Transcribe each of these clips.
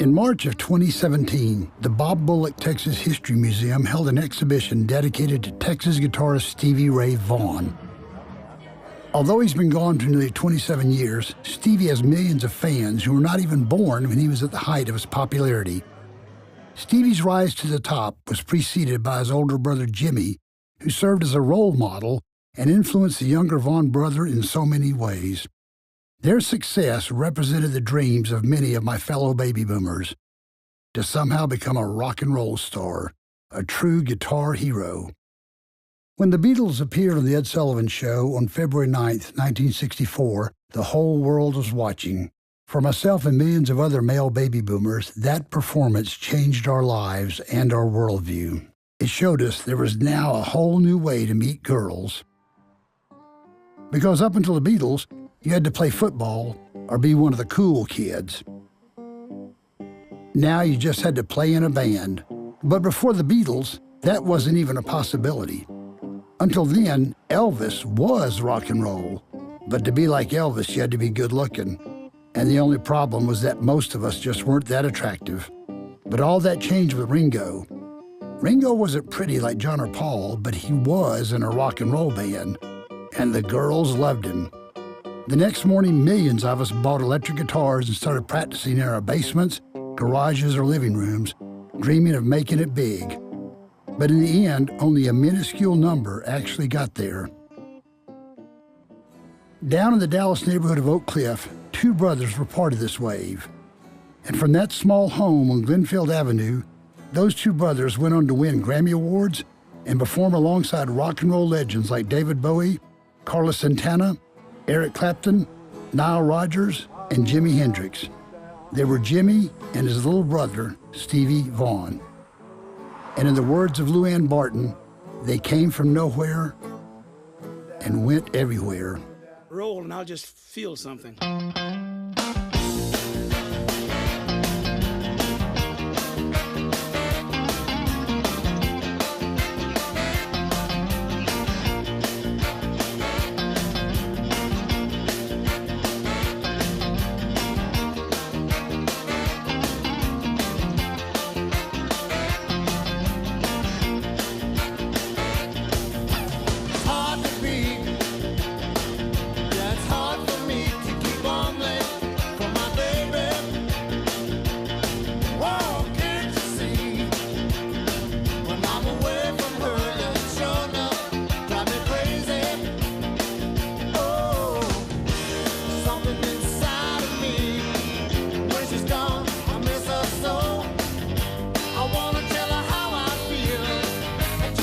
In March of 2017, the Bob Bullock Texas History Museum held an exhibition dedicated to Texas guitarist Stevie Ray Vaughan. Although he's been gone for nearly 27 years, Stevie has millions of fans who were not even born when he was at the height of his popularity. Stevie's rise to the top was preceded by his older brother Jimmy, who served as a role model and influenced the younger Vaughan brother in so many ways. Their success represented the dreams of many of my fellow baby boomers to somehow become a rock and roll star, a true guitar hero. When the Beatles appeared on The Ed Sullivan Show on February 9, 1964, the whole world was watching. For myself and millions of other male baby boomers, that performance changed our lives and our worldview. It showed us there was now a whole new way to meet girls. Because up until the Beatles, you had to play football or be one of the cool kids. Now you just had to play in a band. But before the Beatles, that wasn't even a possibility. Until then, Elvis was rock and roll. But to be like Elvis, you had to be good looking. And the only problem was that most of us just weren't that attractive. But all that changed with Ringo. Ringo wasn't pretty like John or Paul, but he was in a rock and roll band. And the girls loved him. The next morning, millions of us bought electric guitars and started practicing in our basements, garages, or living rooms, dreaming of making it big. But in the end, only a minuscule number actually got there. Down in the Dallas neighborhood of Oak Cliff, two brothers were part of this wave. And from that small home on Glenfield Avenue, those two brothers went on to win Grammy Awards and perform alongside rock and roll legends like David Bowie, Carlos Santana, Eric Clapton, Nile Rodgers, and Jimi Hendrix. They were Jimmy and his little brother, Stevie Vaughan. And in the words of Lou Ann Barton, they came from nowhere and went everywhere. Roll and I'll just feel something.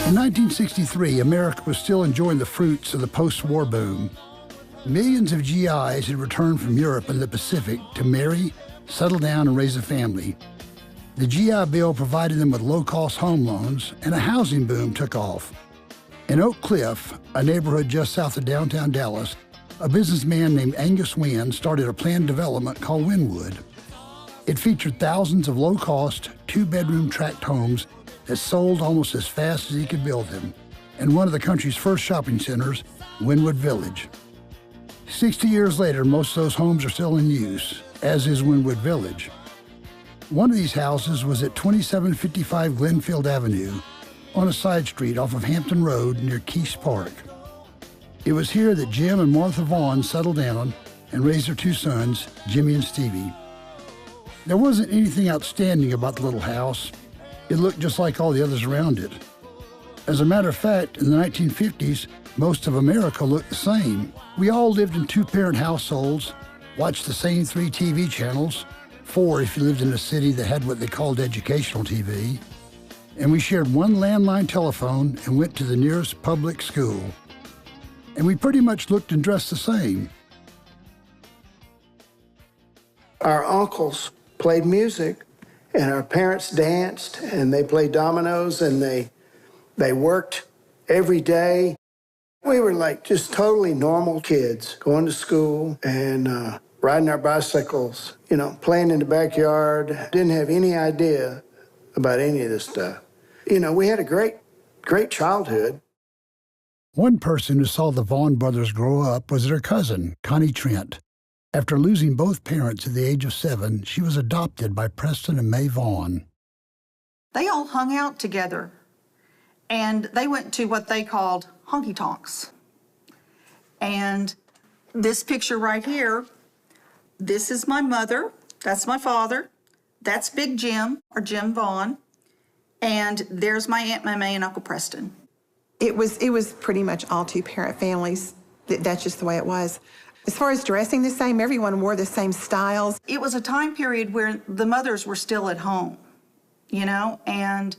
In 1963, America was still enjoying the fruits of the post-war boom. Millions of GIs had returned from Europe and the Pacific to marry, settle down, and raise a family. The GI Bill provided them with low-cost home loans, and a housing boom took off. In Oak Cliff, a neighborhood just south of downtown Dallas, a businessman named Angus Wynn started a planned development called Wynwood. It featured thousands of low-cost, two-bedroom tract homes that sold almost as fast as he could build them, and one of the country's first shopping centers, Wynwood Village. 60 years later, most of those homes are still in use, as is Wynwood Village. One of these houses was at 2755 Glenfield Avenue, on a side street off of Hampton Road near Keys Park. It was here that Jim and Martha Vaughan settled down and raised their two sons, Jimmy and Stevie. There wasn't anything outstanding about the little house. It looked just like all the others around it. As a matter of fact, in the 1950s, most of America looked the same. We all lived in two-parent households, watched the same 3 TV channels, 4 if you lived in a city that had what they called educational TV, and we shared one landline telephone and went to the nearest public school. And we pretty much looked and dressed the same. Our uncles played music, and our parents danced, and they played dominoes, and they worked every day. We were like just totally normal kids, going to school and riding our bicycles, playing in the backyard. Didn't have any idea about any of this stuff. We had a great childhood. One person who saw the Vaughan brothers grow up was their cousin, Connie Trent. After losing both parents at the age of 7, she was adopted by Preston and May Vaughn. They all hung out together, and they went to what they called honky-tonks. And this picture right here, this is my mother, that's my father, that's Big Jim, or Jim Vaughn, and there's my Aunt May and Uncle Preston. It was pretty much all two-parent families. That's just the way it was. As far as dressing the same, everyone wore the same styles. It was a time period where the mothers were still at home, you know, and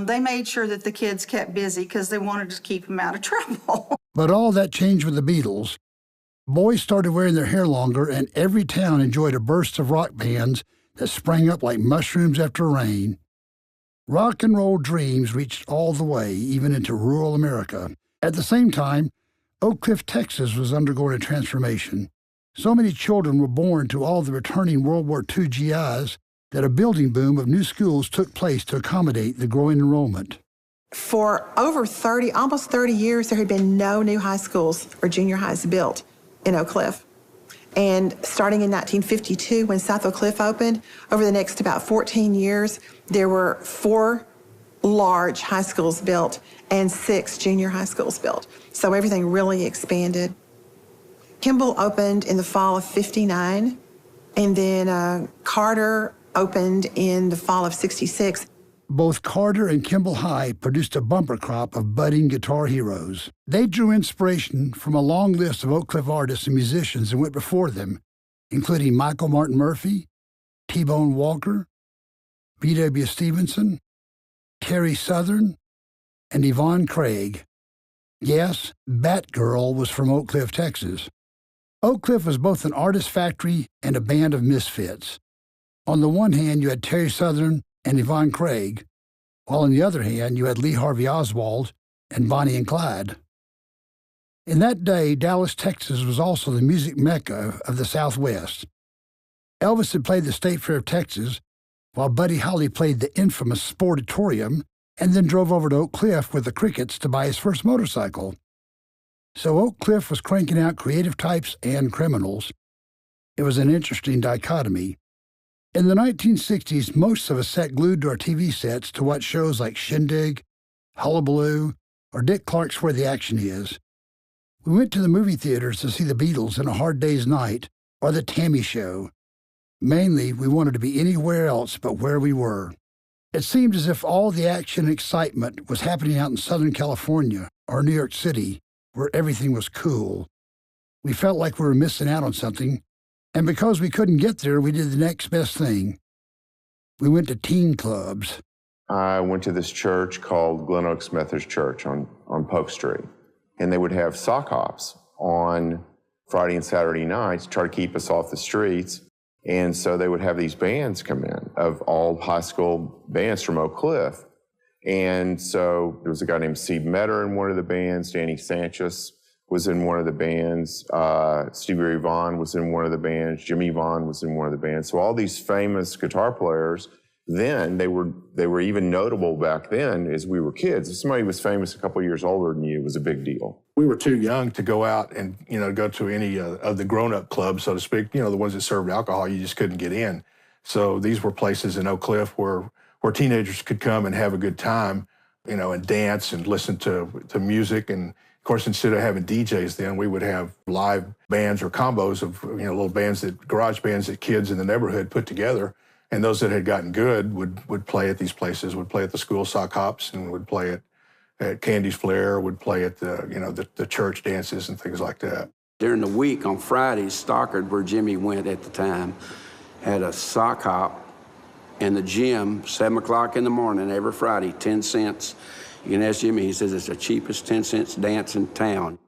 they made sure that the kids kept busy because they wanted to keep them out of trouble. But all that changed with the Beatles. Boys started wearing their hair longer, and every town enjoyed a burst of rock bands that sprang up like mushrooms after rain. Rock and roll dreams reached all the way, even into rural America. At the same time, Oak Cliff, Texas was undergoing a transformation. So many children were born to all the returning World War II GIs that a building boom of new schools took place to accommodate the growing enrollment. For over almost 30 years, there had been no new high schools or junior highs built in Oak Cliff. And starting in 1952, when South Oak Cliff opened, over the next about 14 years, there were 4 large high schools built and 6 junior high schools built. So everything really expanded. Kimball opened in the fall of '59, and then Carter opened in the fall of '66. Both Carter and Kimball High produced a bumper crop of budding guitar heroes. They drew inspiration from a long list of Oak Cliff artists and musicians that went before them, including Michael Martin Murphey, T-Bone Walker, B.W. Stevenson, Terry Southern, and Yvonne Craig. Yes, Batgirl was from Oak Cliff, Texas. Oak Cliff was both an artist factory and a band of misfits. On the one hand, you had Terry Southern and Yvonne Craig, while on the other hand, you had Lee Harvey Oswald and Bonnie and Clyde. In that day, Dallas, Texas was also the music mecca of the Southwest. Elvis had played the State Fair of Texas, while Buddy Holly played the infamous Sportatorium and then drove over to Oak Cliff with the Crickets to buy his first motorcycle. So Oak Cliff was cranking out creative types and criminals. It was an interesting dichotomy. In the 1960s, most of us sat glued to our TV sets to watch shows like Shindig, Hullabaloo, or Dick Clark's Where the Action Is. We went to the movie theaters to see the Beatles in A Hard Day's Night or The Tammy Show. Mainly, we wanted to be anywhere else but where we were. It seemed as if all the action and excitement was happening out in Southern California or New York City, where everything was cool. We felt like we were missing out on something, and because we couldn't get there, we did the next best thing. We went to teen clubs. I went to this church called Glen Oaks Methodist Church on Polk Street, and they would have sock hops on Friday and Saturday nights to try to keep us off the streets. And so they would have these bands come in of all high school bands from Oak Cliff. And so there was a guy named Steve Metter in one of the bands. Danny Sanchez was in one of the bands. Stevie Ray Vaughan was in one of the bands. Jimmy Vaughan was in one of the bands. So all these famous guitar players, then they were even notable back then as we were kids. If somebody was famous a couple of years older than you, it was a big deal. We were too young to go out and, go to any of the grown-up clubs, so to speak, the ones that served alcohol. You just couldn't get in. So these were places in Oak Cliff where teenagers could come and have a good time, and dance and listen to music. And of course, instead of having DJs then, we would have live bands or combos of, little bands garage bands that kids in the neighborhood put together. And those that had gotten good would play at these places, would play at the school sock hops, and would play at Candy's Flair, would play at the church dances and things like that. During the week on Fridays, Stockard, where Jimmy went at the time, had a sock hop in the gym, 7 o'clock in the morning every Friday, 10 cents. You can ask Jimmy, he says it's the cheapest 10 cents dance in town.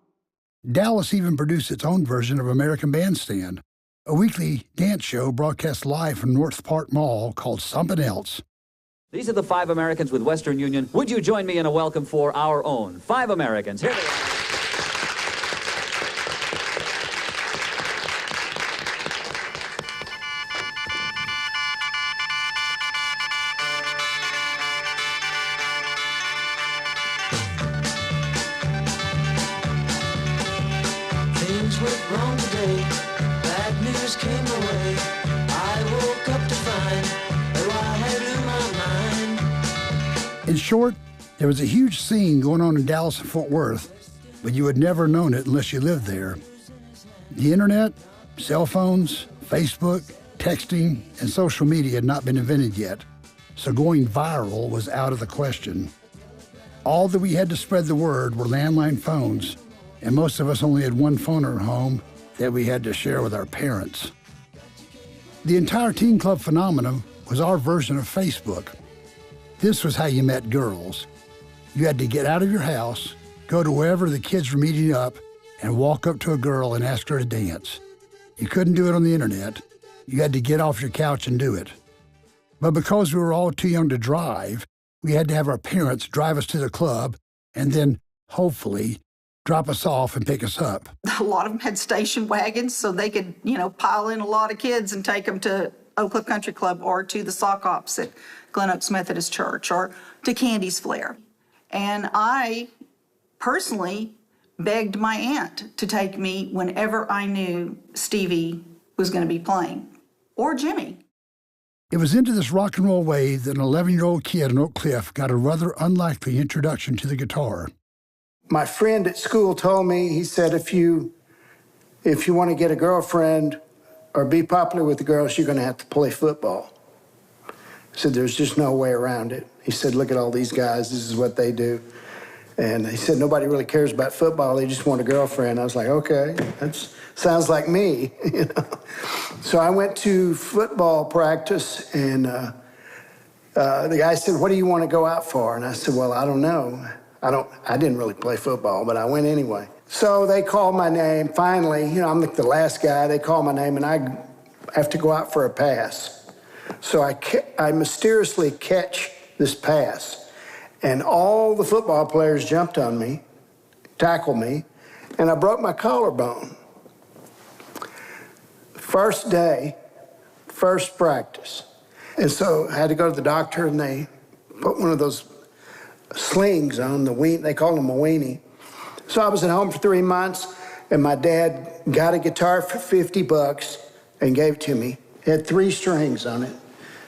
Dallas even produced its own version of American Bandstand, a weekly dance show broadcast live from North Park Mall called Something Else. These are the 5 Americans with Western Union. Would you join me in a welcome for our own 5 Americans? Here they are. Things went wrong today. Bad news came my way. I woke up to find that I had blew my mind. In short, there was a huge scene going on in Dallas and Fort Worth, but you had never known it unless you lived there. The internet, cell phones, Facebook, texting, and social media had not been invented yet, so going viral was out of the question. All that we had to spread the word were landline phones, and most of us only had one phone at home that we had to share with our parents. The entire teen club phenomenon was our version of Facebook. This was how you met girls. You had to get out of your house, go to wherever the kids were meeting up, and walk up to a girl and ask her to dance. You couldn't do it on the internet. You had to get off your couch and do it. But because we were all too young to drive, we had to have our parents drive us to the club and then, hopefully, drop us off and pick us up. A lot of them had station wagons so they could, pile in a lot of kids and take them to Oak Cliff Country Club or to the sock ops at Glen Oaks Methodist Church or to Candy's Flair. And I personally begged my aunt to take me whenever I knew Stevie was going to be playing, or Jimmy. It was into this rock and roll way that an 11-year-old kid in Oak Cliff got a rather unlikely introduction to the guitar. My friend at school told me, he said, if you want to get a girlfriend or be popular with the girls, you're going to have to play football. He said, there's just no way around it. He said, look at all these guys, this is what they do. And he said, nobody really cares about football, they just want a girlfriend. I was like, okay, that sounds like me, So I went to football practice, and the guy said, what do you want to go out for? And I said, well, I don't know. I didn't really play football, but I went anyway. So they called my name. Finally, I'm the last guy. They call my name, and I have to go out for a pass. So I mysteriously catch this pass, and all the football players jumped on me, tackled me, and I broke my collarbone. First day, first practice. And so I had to go to the doctor, and they put one of those slings on the weenie. They call them a weenie. So I was at home for 3 months, and my dad got a guitar for $50 and gave it to me. It had 3 strings on it.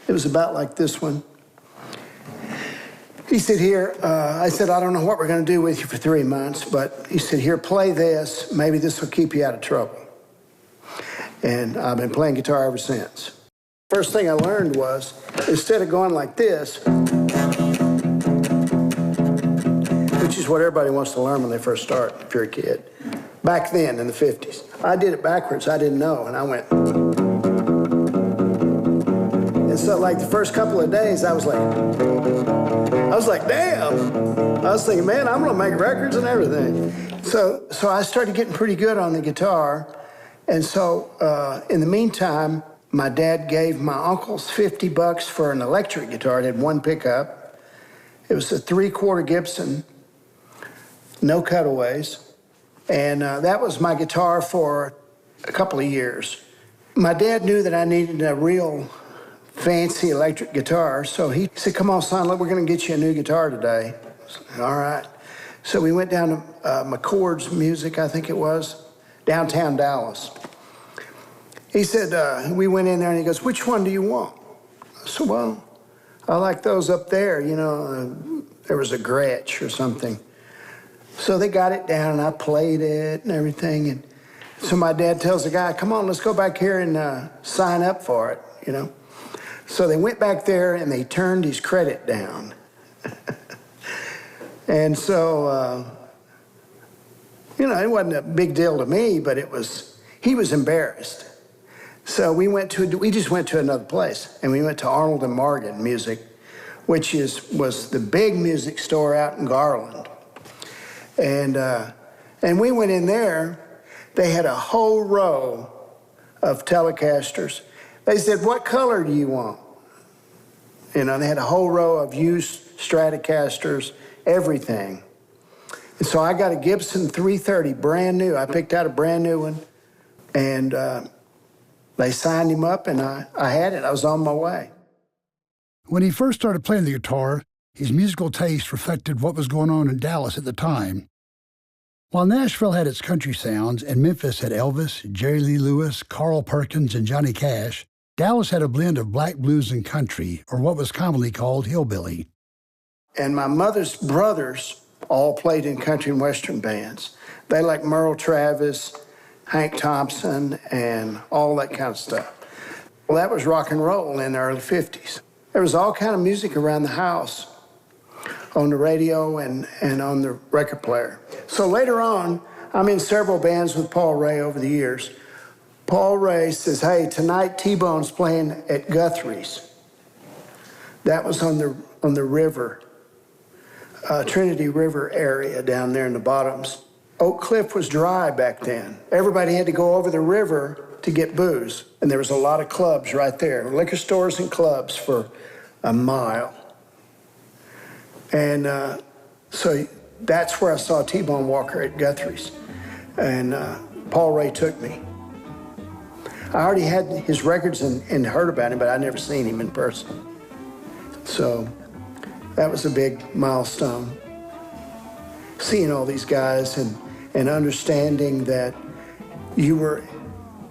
It was about like this one. He said, here, I said, I don't know what we're going to do with you for 3 months, but he said, here, play this. Maybe this will keep you out of trouble. And I've been playing guitar ever since. First thing I learned was, instead of going like this, which is what everybody wants to learn when they first start, if you're a kid, back then in the 50s. I did it backwards, I didn't know, and I went. And so like the first couple of days, I was like, damn. I was thinking, man, I'm gonna make records and everything. So I started getting pretty good on the guitar. And so in the meantime, my dad gave my uncles $50 for an electric guitar. It had 1 pickup. It was a 3/4 Gibson, no cutaways. And that was my guitar for a couple of years. My dad knew that I needed a real fancy electric guitar, so he said, come on, son, look, we're going to get you a new guitar today. I said, all right. So we went down to McCord's Music, I think it was, downtown Dallas. He said, we went in there, and he goes, which one do you want? I said, well, I like those up there, there was a Gretsch or something. So they got it down, and I played it and everything. And so my dad tells the guy, come on, let's go back here and sign up for it, So they went back there, and they turned his credit down. And so, it wasn't a big deal to me, but he was embarrassed. So we just went to another place, and we went to Arnold and Morgan Music, which was the big music store out in Garland. And we went in there. They had a whole row of Telecasters. They said, what color do you want? They had a whole row of used Stratocasters, everything. And so I got a Gibson 330, brand new. I picked out a brand new one, and they signed him up, and I had it. I was on my way. When he first started playing the guitar, his musical taste reflected what was going on in Dallas at the time. While Nashville had its country sounds and Memphis had Elvis, Jerry Lee Lewis, Carl Perkins, and Johnny Cash, Dallas had a blend of black blues and country, or what was commonly called hillbilly. And my mother's brothers all played in country and western bands. They liked Merle Travis, Hank Thompson, and all that kind of stuff. Well, that was rock and roll in the early 50s. There was all kind of music around the house, on the radio and on the record player. So later on, I'm in several bands with Paul Ray over the years. Paul Ray says, hey, tonight T-Bone's playing at Guthrie's. That was on the river, Trinity River area down there in the bottoms. Oak Cliff was dry back then. Everybody had to go over the river to get booze. And there was a lot of clubs right there, liquor stores and clubs for a mile. And so that's where I saw T-Bone Walker at Guthrie's. And Paul Ray took me. I already had his records and heard about him, but I'd never seen him in person. So that was a big milestone. Seeing all these guys and understanding that you were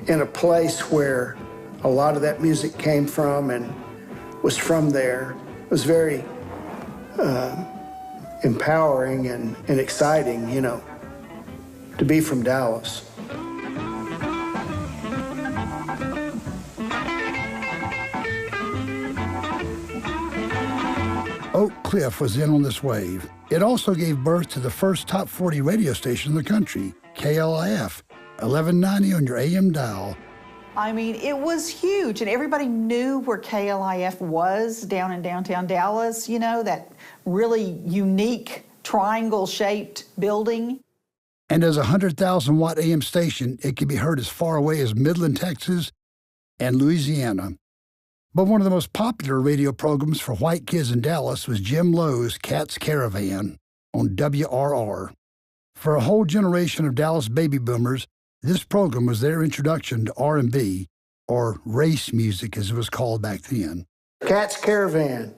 in a place where a lot of that music came from and was from there was very empowering and exciting, you know, to be from Dallas. Oak Cliff was in on this wave. It also gave birth to the first top 40 radio station in the country, KLIF, 1190 on your AM dial. I mean, it was huge, and everybody knew where KLIF was down in downtown Dallas, you know, that really unique triangle-shaped building. And as a 100,000-watt AM station, it could be heard as far away as Midland, Texas, and Louisiana. But one of the most popular radio programs for white kids in Dallas was Jim Lowe's Cat's Caravan on WRR. For a whole generation of Dallas baby boomers, this program was their introduction to R&B, or race music as it was called back then. Cat's Caravan.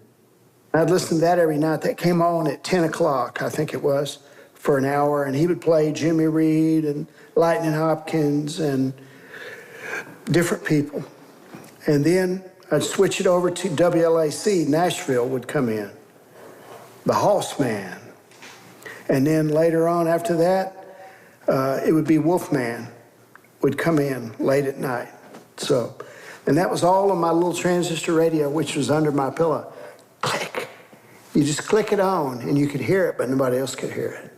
I'd listen to that every night. That came on at 10 o'clock, I think it was, for an hour, and he would play Jimmy Reed and Lightning Hopkins and different people. And then I'd switch it over to WLAC. Nashville would come in, the Hoss Man. And then later on after that, it would be Wolfman would come in late at night. So, and that was all on my little transistor radio, which was under my pillow. Click. You just click it on and you could hear it, but nobody else could hear it.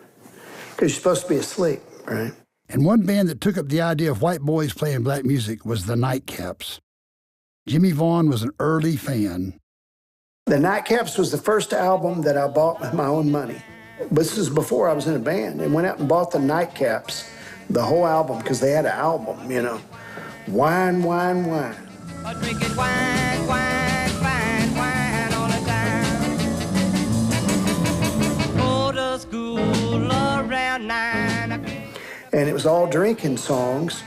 Because you're supposed to be asleep, right? And one band that took up the idea of white boys playing black music was the Nightcaps. Jimmy Vaughn was an early fan. The Nightcaps was the first album that I bought with my own money. This is before I was in a band. And went out and bought the Nightcaps, the whole album, because they had an album, you know. Wine, wine, wine. Drinking wine, wine, wine, wine all the time. Go to school around 9. And it was all drinking songs.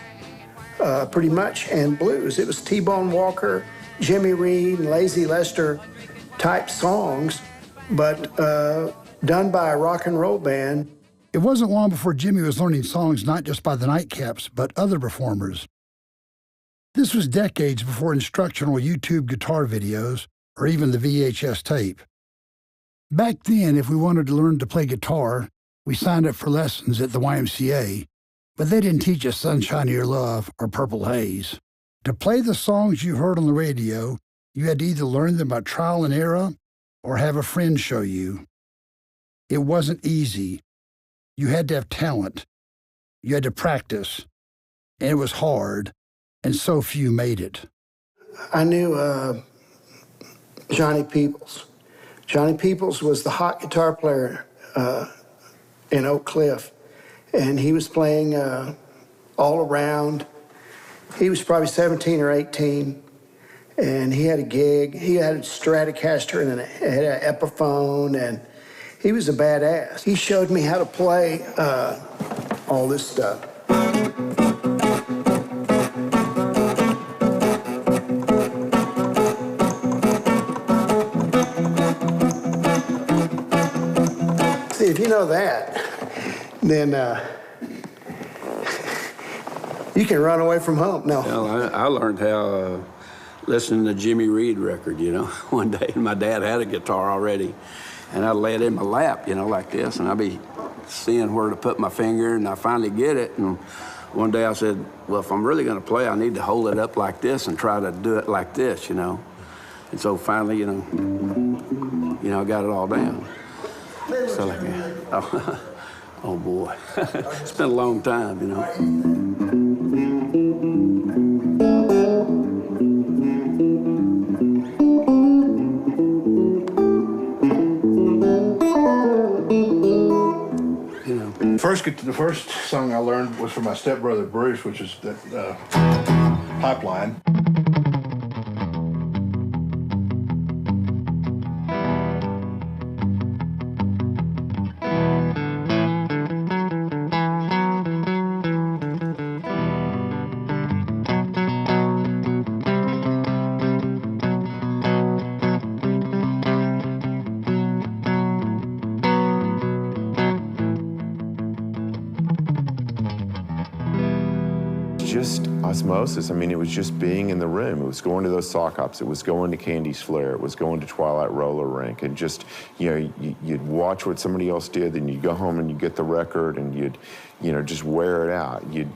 Pretty much, and blues. It was T-Bone Walker, Jimmy Reed, and Lazy Lester type songs, but done by a rock and roll band. It wasn't long before Jimmy was learning songs not just by the Nightcaps, but other performers. This was decades before instructional YouTube guitar videos or even the VHS tape. Back then, if we wanted to learn to play guitar, we signed up for lessons at the YMCA. But they didn't teach us Sunshine of Your Love or Purple Haze. To play the songs you heard on the radio, you had to either learn them by trial and error or have a friend show you. It wasn't easy. You had to have talent. You had to practice. And it was hard, and so few made it. I knew Johnny Peoples. Johnny Peoples was the hot guitar player in Oak Cliff. And he was playing all around. He was probably 17 or 18, and he had a gig. He had a Stratocaster and had an Epiphone, and he was a badass. He showed me how to play all this stuff. See, if you know that, then You can run away from home. No. Well, I learned how listening to Jimmy Reed record, you know. One day, my dad had a guitar already, and I'd lay it in my lap, you know, like this, and I'd be seeing where to put my finger, and I finally get it, and one day I said, well, if I'm really going to play, I need to hold it up like this and try to do it like this, you know. And so finally, you know, I got it all down. So like, oh boy, it's been a long time, you know. The first song I learned was from my stepbrother Bruce, which is the Pipeline. Just osmosis. I mean, it was just being in the room. It was going to those sock hops. It was going to Candy's Flare. It was going to Twilight Roller Rink. And just, you know, you'd watch what somebody else did, then you'd go home and you'd get the record and you'd, you know, just wear it out. You'd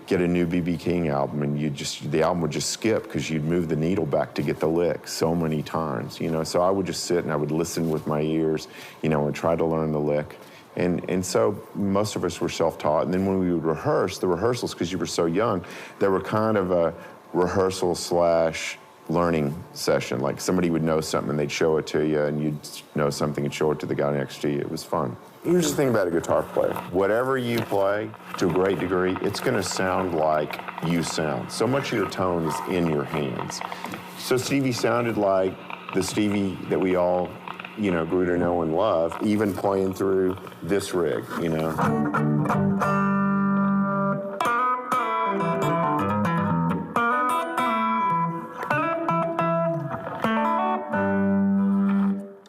get a new B.B. King album and the album would just skip because you'd move the needle back to get the lick so many times, you know. So I would just sit and I would listen with my ears, you know, and try to learn the lick. And so most of us were self-taught. And then when we would rehearse, the rehearsals, because you were so young, they were kind of a rehearsal / learning session. Like somebody would know something and they'd show it to you, and you'd know something and show it to the guy next to you. It was fun. Here's the thing about a guitar player. Whatever you play, to a great degree, it's going to sound like you sound. So much of your tone is in your hands. So Stevie sounded like the Stevie that we all, you know, grew to know and love, even playing through this rig, you know.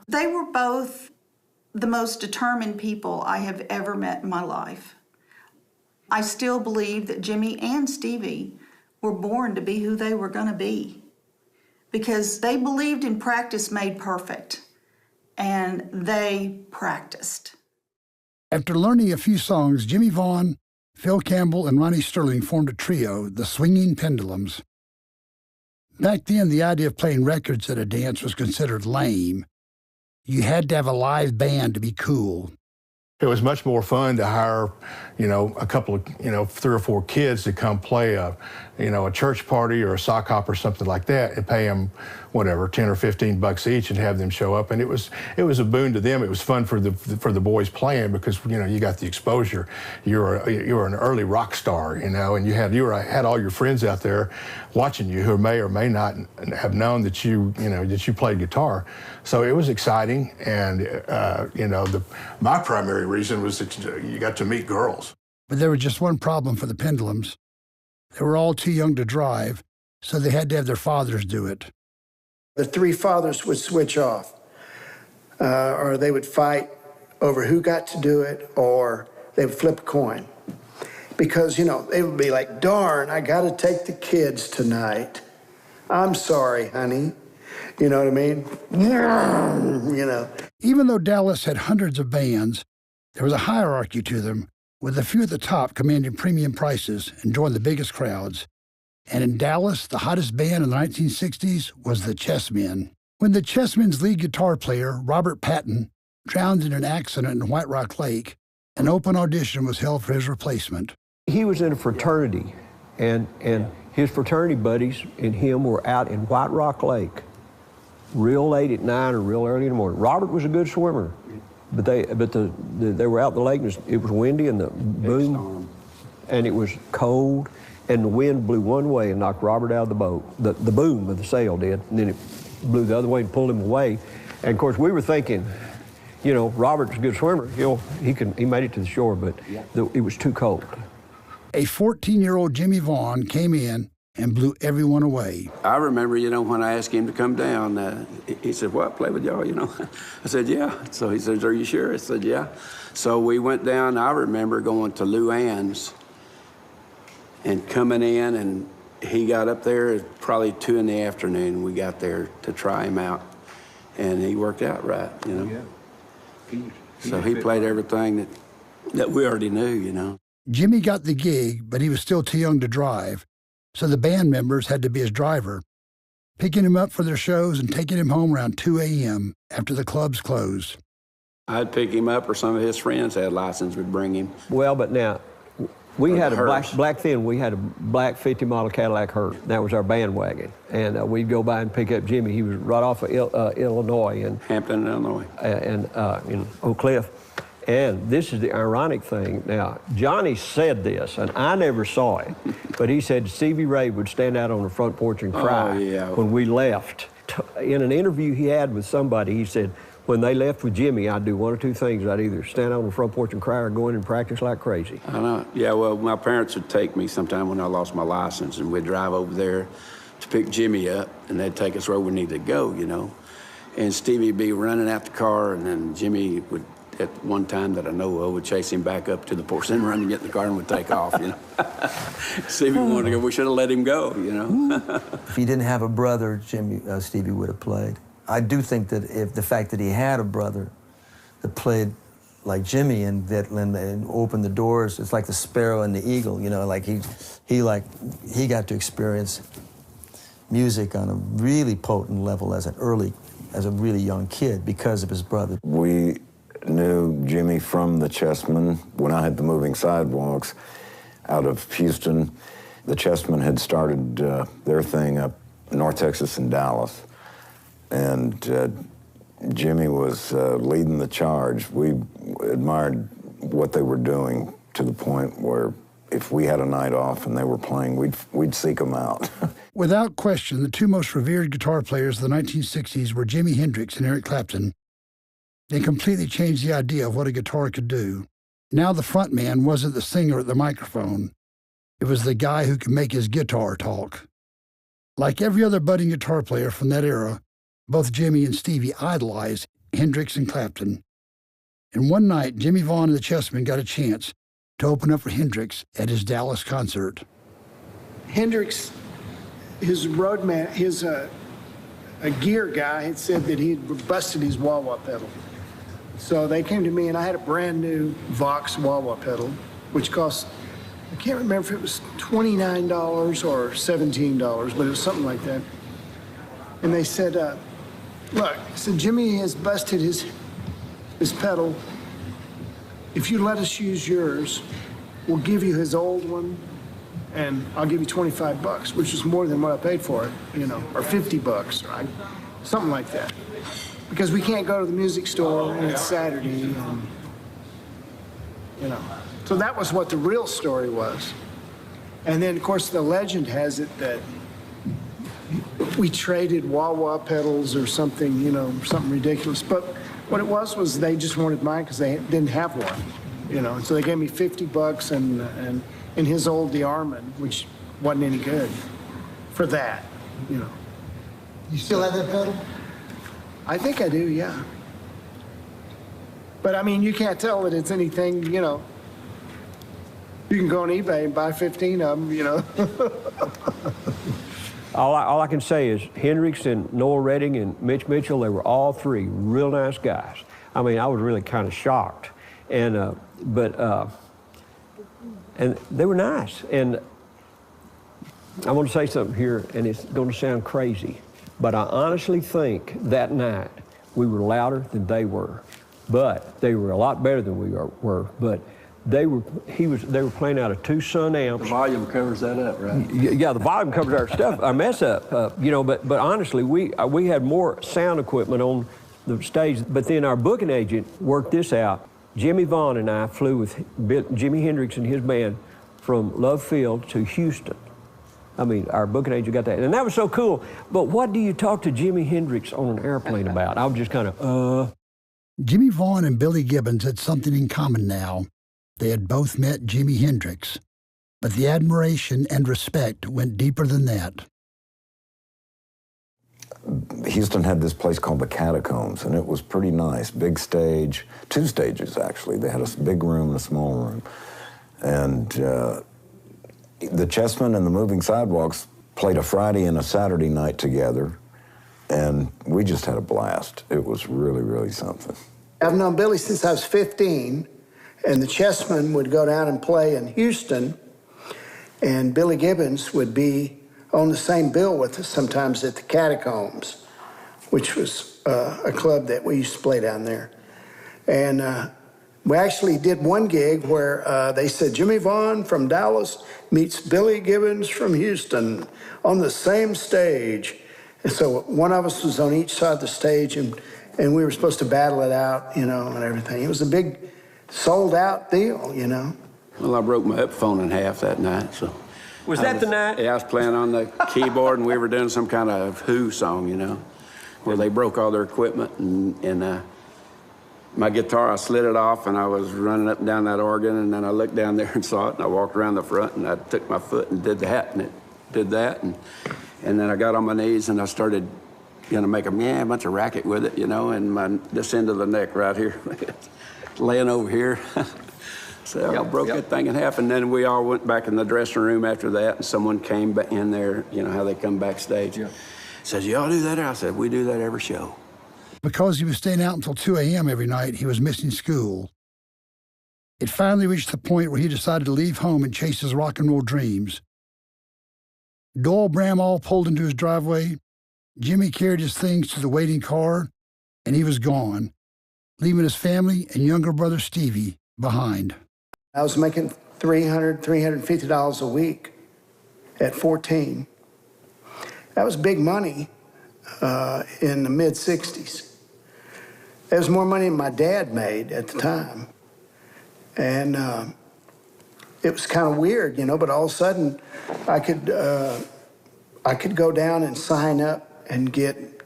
They were both the most determined people I have ever met in my life. I still believe that Jimmy and Stevie were born to be who they were going to be because they believed in practice made perfect. And they practiced. After learning a few songs, Jimmy Vaughn, Phil Campbell, and Ronnie Sterling formed a trio, the Swinging Pendulums. Back then, the idea of playing records at a dance was considered lame. You had to have a live band to be cool. It was much more fun to hire, you know, a couple of, you know, 3 or 4 kids to come play a, you know, a church party or a sock hop or something like that, and pay them, whatever, 10 or 15 bucks each, and have them show up. And it was a boon to them. It was fun for the boys playing because, you know, you got the exposure. You were an early rock star, you know, and you had all your friends out there watching you who may or may not have known that you played guitar. So it was exciting, and you know, my primary reason was that you got to meet girls. But there was just one problem for the Pendulums. They were all too young to drive, so they had to have their fathers do it. The 3 fathers would switch off, or they would fight over who got to do it, or they would flip a coin. Because, you know, they would be like, darn, I got to take the kids tonight. I'm sorry, honey. You know what I mean? You know. Even though Dallas had hundreds of bands, there was a hierarchy to them, with a few at the top commanding premium prices and drawing the biggest crowds. And in Dallas, the hottest band in the 1960s was the Chessmen. When the Chessmen's lead guitar player, Robert Patton, drowned in an accident in White Rock Lake, an open audition was held for his replacement. He was in a fraternity, and his fraternity buddies and him were out in White Rock Lake real late at night or real early in the morning. Robert was a good swimmer, but they were out in the lake, and it was windy, and the boom, and it was cold, and the wind blew one way and knocked Robert out of the boat. The boom of the sail did, and then it blew the other way and pulled him away. And of course, we were thinking, you know, Robert's a good swimmer. He made it to the shore, but it was too cold. A 14-year-old Jimmy Vaughn came in and blew everyone away. I remember, you know, when I asked him to come down, he said, "What, play with y'all, you know?" I said, "Yeah." So he said, "Are you sure?" I said, "Yeah." So we went down. I remember going to Lou Ann's And coming in, and he got up there at probably 2 in the afternoon. We got there to try him out, and he worked out right, you know. Yeah. So he played everything that we already knew, you know. Jimmy got the gig, but he was still too young to drive, so the band members had to be his driver, picking him up for their shows and taking him home around 2 a.m. after the clubs closed. I'd pick him up, or some of his friends had license would bring him. Well, but now, we had we had a black 50 model Cadillac Hearse. That was our bandwagon. And we'd go by and pick up Jimmy. He was right off of Illinois. And Hampton, Illinois. And in Oak Cliff. And this is the ironic thing. Now, Johnny said this, and I never saw it, but he said Stevie Ray would stand out on the front porch and cry when we left. In an interview he had with somebody, he said, when they left with Jimmy, I'd do one or two things. I'd either stand out on the front porch and cry or go in and practice like crazy. I know. Yeah, well, my parents would take me sometime when I lost my license, and we'd drive over there to pick Jimmy up, and they'd take us where we needed to go, you know. And Stevie'd be running out the car, and then Jimmy would, at one time that I know of, would chase him back up to the porch, then run and get in the car and would take off, you know. Stevie wanted to go. We should have let him go, you know. If he didn't have a brother, Stevie would have played. I do think that if the fact that he had a brother that played like Jimmy and opened the doors, it's like the sparrow and the eagle, you know, like he got to experience music on a really potent level as a really young kid because of his brother. We knew Jimmy from the Chessmen when I had the Moving Sidewalks out of Houston. The Chessmen had started their thing up in North Texas and Dallas. And Jimmy was leading the charge. We admired what they were doing to the point where if we had a night off and they were playing, we'd seek them out. Without question, the two most revered guitar players of the 1960s were Jimi Hendrix and Eric Clapton. They completely changed the idea of what a guitar could do. Now the front man wasn't the singer at the microphone. It was the guy who could make his guitar talk. Like every other budding guitar player from that era, both Jimmy and Stevie idolized Hendrix and Clapton. And one night, Jimmy Vaughn and the Chessmen got a chance to open up for Hendrix at his Dallas concert. Hendrix, his roadman, a gear guy had said that he had busted his wah-wah pedal. So they came to me, and I had a brand new Vox wah-wah pedal, which cost, I can't remember if it was $29 or $17, but it was something like that. And they said, look, Jimmy has busted his pedal. If you let us use yours, we'll give you his old one, and I'll give you $25, which is more than what I paid for it, you know, or $50, right? Something like that. Because we can't go to the music store, and it's Saturday, and, you know. So that was what the real story was. And then, of course, the legend has it that we traded wah-wah pedals or something, you know, something ridiculous. But what it was they just wanted mine because they didn't have one, you know. And so they gave me $50 and his old DeArmond, which wasn't any good for that, you know. You still have that pedal? I think I do, yeah. But I mean, you can't tell that it's anything, you know. You can go on eBay and buy 15 of them, you know. All I can say is Hendrix and Noel Redding and Mitch Mitchell, they were all three real nice guys. I mean, I was really kind of shocked. And, and they were nice. And I want to say something here, and it's going to sound crazy, but I honestly think that night we were louder than they were. But they were a lot better than we were. But they were playing out of two Sun amps. The volume covers that up, right? Yeah, the volume covers our stuff. I mess up, you know. But honestly, we had more sound equipment on the stage. But then our booking agent worked this out. Jimmy Vaughn and I flew with Jimi Hendrix and his band from Love Field to Houston. I mean, our booking agent got that, and that was so cool. But what do you talk to Jimi Hendrix on an airplane about? I was just kind of, Jimmy Vaughn and Billy Gibbons had something in common now. They had both met Jimi Hendrix, but the admiration and respect went deeper than that. Houston had this place called the Catacombs, and it was pretty nice. Big stage, 2 stages actually. They had a big room and a small room. And The Chessmen and the Moving Sidewalks played a Friday and a Saturday night together, and we just had a blast. It was really, really something. I've known Billy since I was 15, and the Chessmen would go down and play in Houston, and Billy Gibbons would be on the same bill with us sometimes at the Catacombs, which was a club that we used to play down there. And we actually did one gig where they said Jimmy Vaughn from Dallas meets Billy Gibbons from Houston on the same stage. And so one of us was on each side of the stage, and we were supposed to battle it out, you know, and everything. It was a big sold-out deal, you know. Well, I broke my hip phone in half that night, so. Was that the night? Yeah, I was playing on the keyboard, and we were doing some kind of Who song, you know, where they broke all their equipment, and my guitar, I slid it off, and I was running up and down that organ, and then I looked down there and saw it, and I walked around the front, and I took my foot and did that, and it did that, and then I got on my knees, and I started, you know, make a bunch of racket with it, you know, and this end of the neck right here, laying over here. So I broke that thing in half, and then we all went back in the dressing room after that, and someone came back in there, you know, how they come backstage. Yeah. Says, y'all do that? I said, we do that every show. Because he was staying out until 2 a.m. every night, he was missing school. It finally reached the point where he decided to leave home and chase his rock and roll dreams. Doyle Bramall pulled into his driveway. Jimmy carried his things to the waiting car, and he was gone, leaving his family and younger brother Stevie behind. I was making $300, $350 a week at 14. That was big money in the mid-'60s. It was more money than my dad made at the time. And it was kind of weird, you know, but all of a sudden I could go down and sign up and get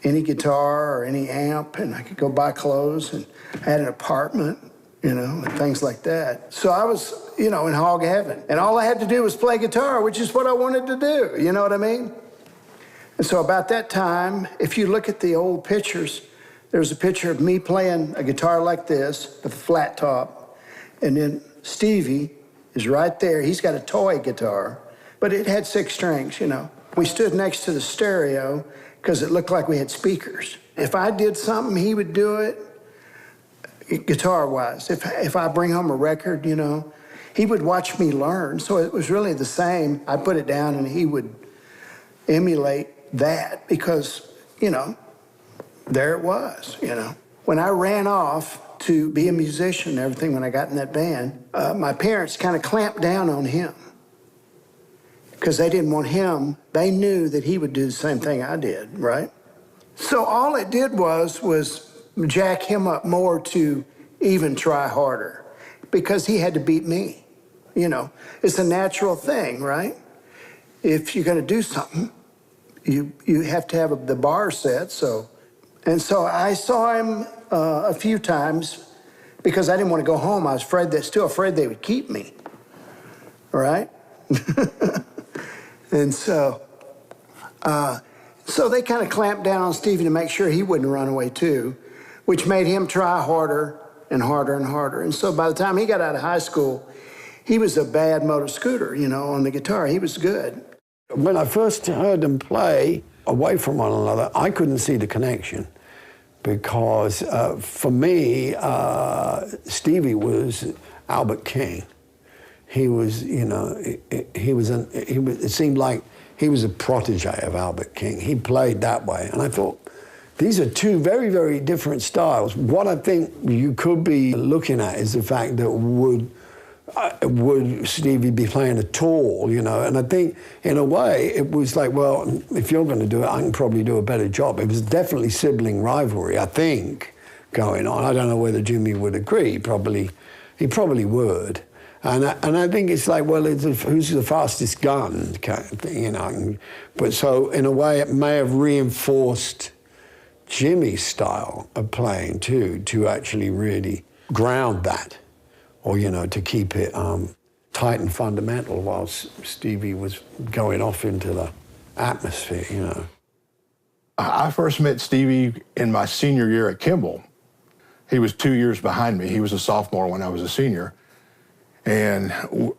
any guitar or any amp, and I could go buy clothes, and I had an apartment, you know, and things like that. So I was, you know, in hog heaven. And all I had to do was play guitar, which is what I wanted to do, you know what I mean? And so about that time, if you look at the old pictures, there's a picture of me playing a guitar like this with a flat top, and then Stevie is right there. He's got a toy guitar, but it had 6 strings, you know. We stood next to the stereo because it looked like we had speakers. If I did something, he would do it, guitar-wise. If I bring home a record, you know, he would watch me learn. So it was really the same. I put it down, and he would emulate that because, you know, there it was, you know. When I ran off to be a musician and everything, when I got in that band, my parents kind of clamped down on him because they didn't want him. They knew that he would do the same thing I did, right? So all it did was jack him up more to even try harder because he had to beat me, you know. It's a natural thing, right? If you're going to do something, you have to have the bar set, so. And so I saw him a few times because I didn't want to go home. I was still afraid they would keep me, right? And so they kind of clamped down on Stevie to make sure he wouldn't run away too, which made him try harder and harder and harder. And so by the time he got out of high school, he was a bad motor scooter, you know, on the guitar. He was good. When I first heard them play away from one another, I couldn't see the connection because for me, Stevie was Albert King. He was, you know, it seemed like he was a protege of Albert King. He played that way. And I thought, these are 2 very, very different styles. What I think you could be looking at is the fact that would Stevie be playing at all, you know? And I think, in a way, it was like, well, if you're going to do it, I can probably do a better job. It was definitely sibling rivalry, I think, going on. I don't know whether Jimmy would agree. He probably would. And I think it's like, well, who's the fastest gun kind of thing, you know? But so, in a way, it may have reinforced Jimmy's style of playing, too, to actually really ground that. Or, you know, to keep it tight and fundamental whilst Stevie was going off into the atmosphere, you know. I first met Stevie in my senior year at Kimball. He was 2 years behind me. He was a sophomore when I was a senior. And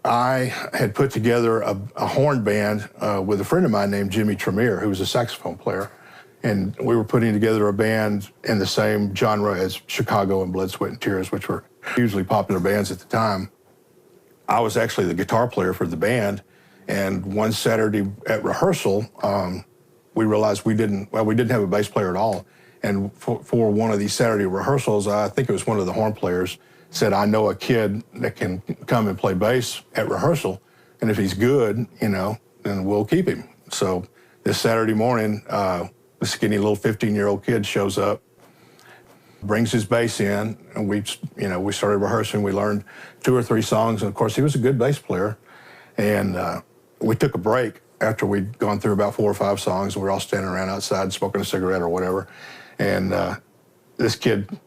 I had put together a horn band with a friend of mine named Jimmy Tremere, who was a saxophone player. And we were putting together a band in the same genre as Chicago and Blood, Sweat, and Tears, which were hugely popular bands at the time. I was actually the guitar player for the band. And one Saturday at rehearsal, we realized we didn't have a bass player at all. And for one of these Saturday rehearsals, I think it was one of the horn players, said, I know a kid that can come and play bass at rehearsal, and if he's good, then we'll keep him. So this Saturday morning, this skinny little 15-year-old kid shows up, brings his bass in, and we started rehearsing. We learned 2 or 3 songs, and of course, he was a good bass player. And we took a break after we'd gone through about 4 or 5 songs, and we were all standing around outside smoking a cigarette or whatever. And this kid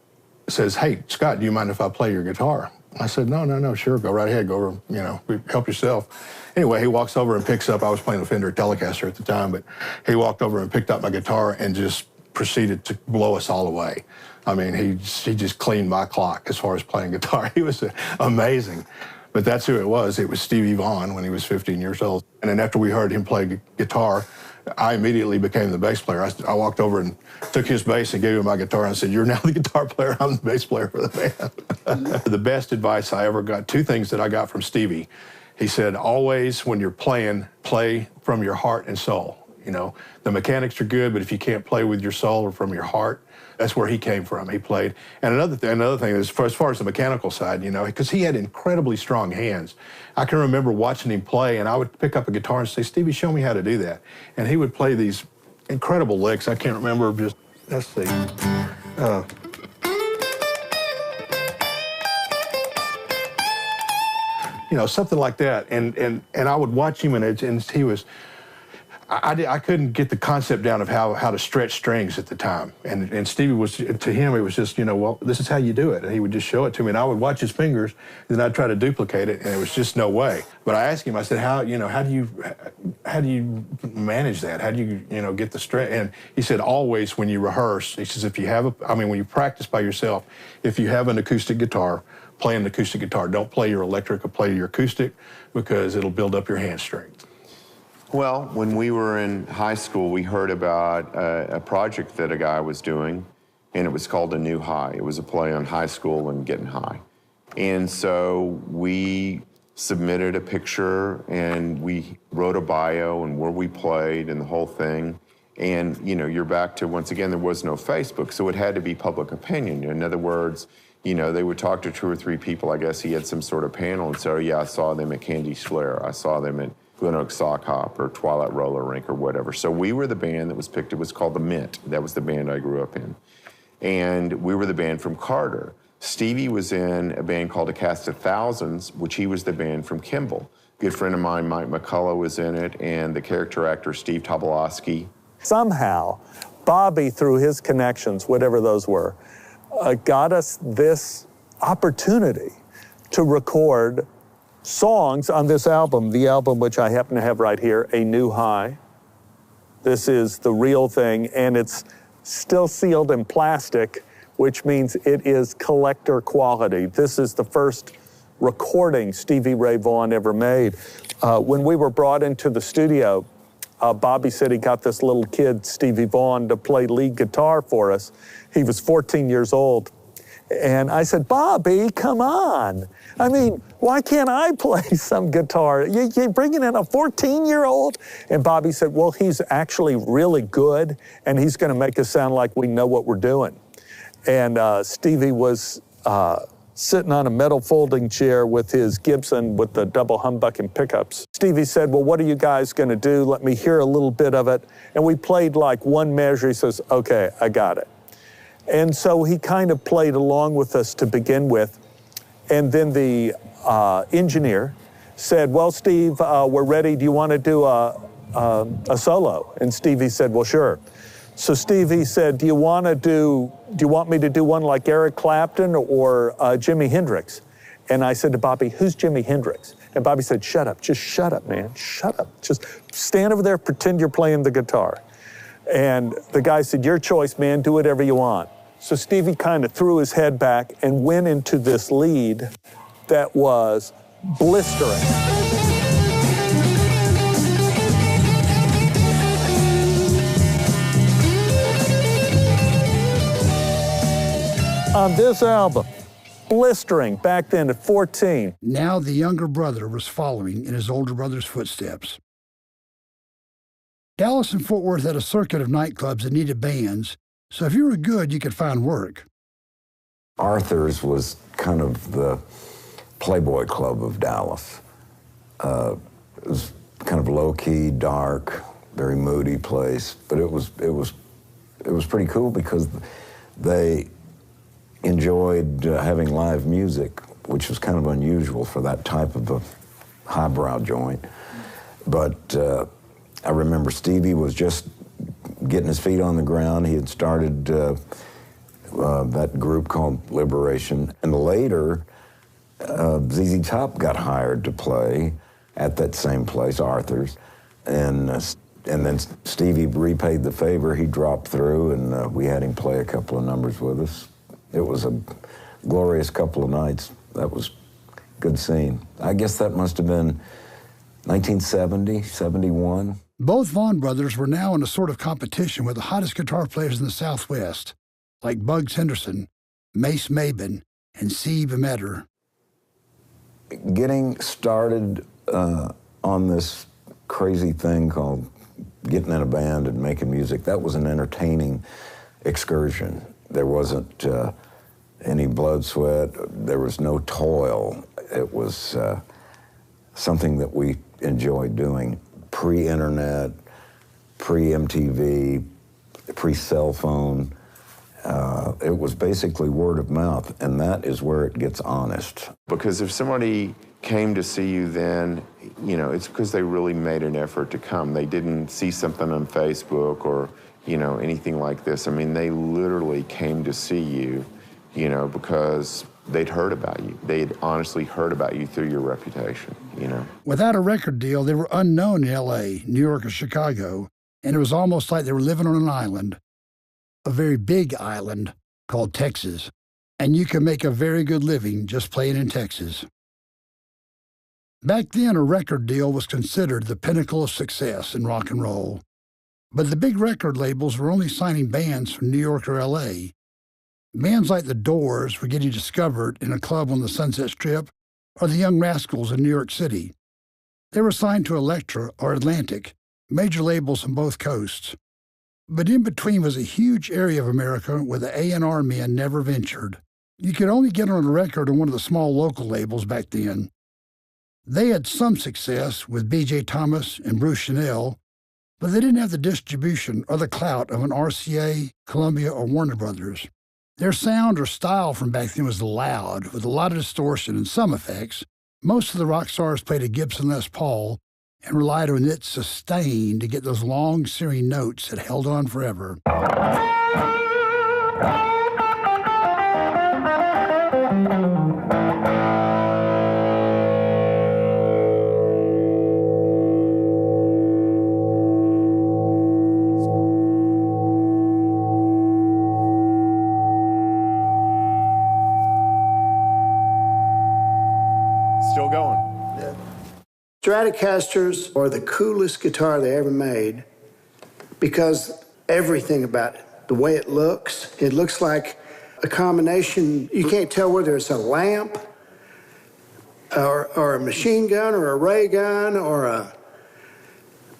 says, hey, Scott, do you mind if I play your guitar? I said, no, sure, go right ahead, go, help yourself. Anyway, he walks over and picks up, I was playing a Fender Telecaster at the time, but he walked over and picked up my guitar and just proceeded to blow us all away. I mean, he just cleaned my clock as far as playing guitar. He was amazing. But that's who it was. It was Stevie Vaughan when he was 15 years old. And then after we heard him play guitar, I immediately became the bass player. I walked over and took his bass and gave him my guitar and I said, you're now the guitar player, I'm the bass player for the band. The best advice I ever got, 2 things that I got from Stevie. He said, always when you're playing, play from your heart and soul. The mechanics are good, but if you can't play with your soul or from your heart, that's where he came from. He played. And another thing is, as far as the mechanical side, because he had incredibly strong hands. I can remember watching him play, and I would pick up a guitar and say, Stevie, show me how to do that. And he would play these incredible licks. I can't remember, let's see. Something like that. And I would watch him, and he was, I couldn't get the concept down of how to stretch strings at the time. And Stevie was, to him, it was just, well, this is how you do it. And he would just show it to me, and I would watch his fingers, and then I'd try to duplicate it, and it was just no way. But I asked him, I said, how do you manage that? How do you, get the stretch? And he said, always when you rehearse, he says, when you practice by yourself, if you have an acoustic guitar, play an acoustic guitar. Don't play your electric or play your acoustic, because it'll build up your hand strength. Well, when we were in high school, we heard about a project that a guy was doing, and it was called A New High. It was a play on high school and getting high. And so we submitted a picture, and we wrote a bio and where we played and the whole thing. And, you're back to, once again, there was no Facebook, so it had to be public opinion. In other words, they would talk to 2 or 3 people. I guess he had some sort of panel and say, oh, yeah, I saw them at Candy's Flair. I saw them at Glen Oaks Sock Hop or Twilight Roller Rink or whatever. So we were the band that was picked. It was called the Mint. That was the band I grew up in. And we were the band from Carter. Stevie was in a band called A Cast of Thousands, which he was the band from Kimball. A good friend of mine, Mike McCullough, was in it, and the character actor Steve Tobolowsky. Somehow, Bobby, through his connections, whatever those were, got us this opportunity to record songs on this album, the album which I happen to have right here, A New High. This is the real thing, and it's still sealed in plastic, which means it is collector quality. This is the first recording Stevie Ray Vaughan ever made. When we were brought into the studio, Bobby said he got this little kid, Stevie Vaughan, to play lead guitar for us. He was 14 years old. And I said, Bobby, come on. I mean, why can't I play some guitar? You're bringing in a 14-year-old? And Bobby said, well, he's actually really good, and he's going to make us sound like we know what we're doing. And Stevie was sitting on a metal folding chair with his Gibson with the double humbucking pickups. Stevie said, well, what are you guys going to do? Let me hear a little bit of it. And we played like one measure. He says, okay, I got it. And so he kind of played along with us to begin with. And then the engineer said, well, Steve, we're ready. Do you want to do a solo? And Stevie said, well, sure. So Stevie said, do you want me to do one like Eric Clapton or Jimi Hendrix? And I said to Bobby, who's Jimi Hendrix? And Bobby said, shut up, just shut up, man, shut up. Just stand over there, pretend you're playing the guitar. And the guy said, your choice, man, do whatever you want. So Stevie kind of threw his head back and went into this lead that was Blistering. On this album, Blistering, back then at 14. Now the younger brother was following in his older brother's footsteps. Dallas and Fort Worth had a circuit of nightclubs that needed bands, so if you were good, you could find work. Arthur's was kind of the Playboy Club of Dallas. It was kind of low-key, dark, very moody place, but it was pretty cool because they enjoyed having live music, which was kind of unusual for that type of a highbrow joint. But I remember Stevie was just getting his feet on the ground. He had started that group called Liberation. And later, ZZ Top got hired to play at that same place, Arthur's. And then Stevie repaid the favor. He dropped through, and we had him play a couple of numbers with us. It was a glorious couple of nights. That was a good scene. I guess that must have been 1970, 71. Both Vaughn brothers were now in a sort of competition with the hottest guitar players in the Southwest, like Bugs Henderson, Mace Maben, and Steve Emmeder. Getting started on this crazy thing called getting in a band and making music, that was an entertaining excursion. There wasn't any blood, sweat, there was no toil. It was something that we enjoyed doing. Pre-internet, pre-MTV, pre-cell phone. It was basically word of mouth, and that is where it gets honest. Because if somebody came to see you then, you know, it's because they really made an effort to come. They didn't see something on Facebook or, you know, anything like this. I mean, they literally came to see you, you know, because they'd heard about you. They'd honestly heard about you through your reputation, you know. Without a record deal, they were unknown in L.A., New York, or Chicago, and it was almost like they were living on an island, a very big island called Texas, and you could make a very good living just playing in Texas. Back then, a record deal was considered the pinnacle of success in rock and roll. But the big record labels were only signing bands from New York or L.A. Bands like The Doors were getting discovered in a club on the Sunset Strip, or the Young Rascals in New York City. They were signed to Elektra or Atlantic, major labels on both coasts. But in between was a huge area of America where the A&R men never ventured. You could only get on a record on one of the small local labels back then. They had some success with B.J. Thomas and Bruce Chanel, but they didn't have the distribution or the clout of an RCA, Columbia, or Warner Brothers. Their sound or style from back then was loud, with a lot of distortion and some effects. Most of the rock stars played a Gibson Les Paul and relied on its sustain to get those long, searing notes that held on forever. Still going. Stratocasters are the coolest guitar they ever made because everything about it, the way it looks like a combination. You can't tell whether it's a lamp or a machine gun or a ray gun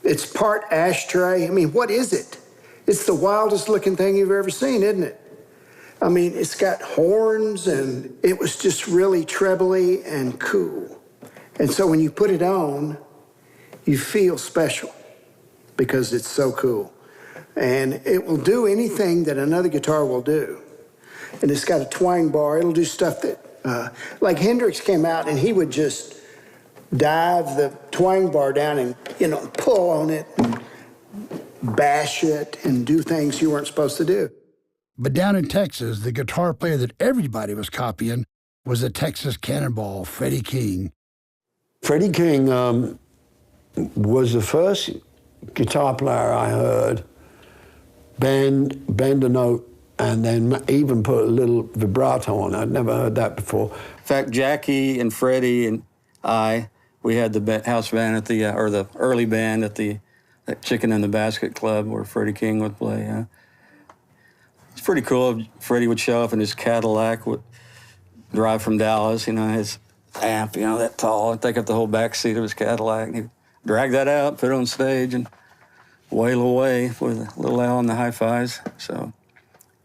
it's part ashtray. I mean, what is it? It's the wildest looking thing you've ever seen, isn't it? I mean, it's got horns, and it was just really trebly and cool. And so when you put it on, you feel special because it's so cool. And it will do anything that another guitar will do. And it's got a twang bar. It'll do stuff that, like Hendrix came out and he would just dive the twang bar down and, you know, pull on it, and bash it, and do things you weren't supposed to do. But down in Texas, the guitar player that everybody was copying was the Texas Cannonball, Freddie King. Freddie King was the first guitar player I heard bend a note and then even put a little vibrato on. I'd never heard that before. In fact, Jackie and Freddie and We had the house band at the, or the early band at the Chicken in the Basket Club where Freddie King would play. It's pretty cool. Freddie would show up in his Cadillac, would drive from Dallas, you know, his amp, you know, that tall, and take up the whole back seat of his Cadillac. And he'd drag that out, put it on stage, and wail away with Little Al and the Hi-Fis. So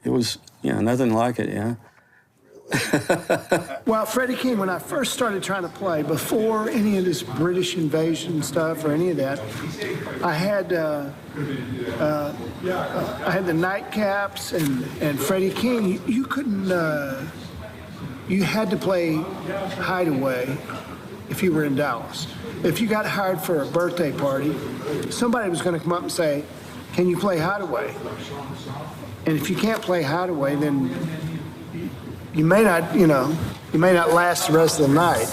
it was, you know, nothing like it, yeah. Well, Freddie King, when I first started trying to play, before any of this British invasion stuff or any of that, I had the nightcaps and Freddie King. You couldn't. You had to play Hideaway if you were in Dallas. If you got hired for a birthday party, somebody was going to come up and say, "Can you play Hideaway?" And if you can't play Hideaway, then you may not, you know, you may not last the rest of the night.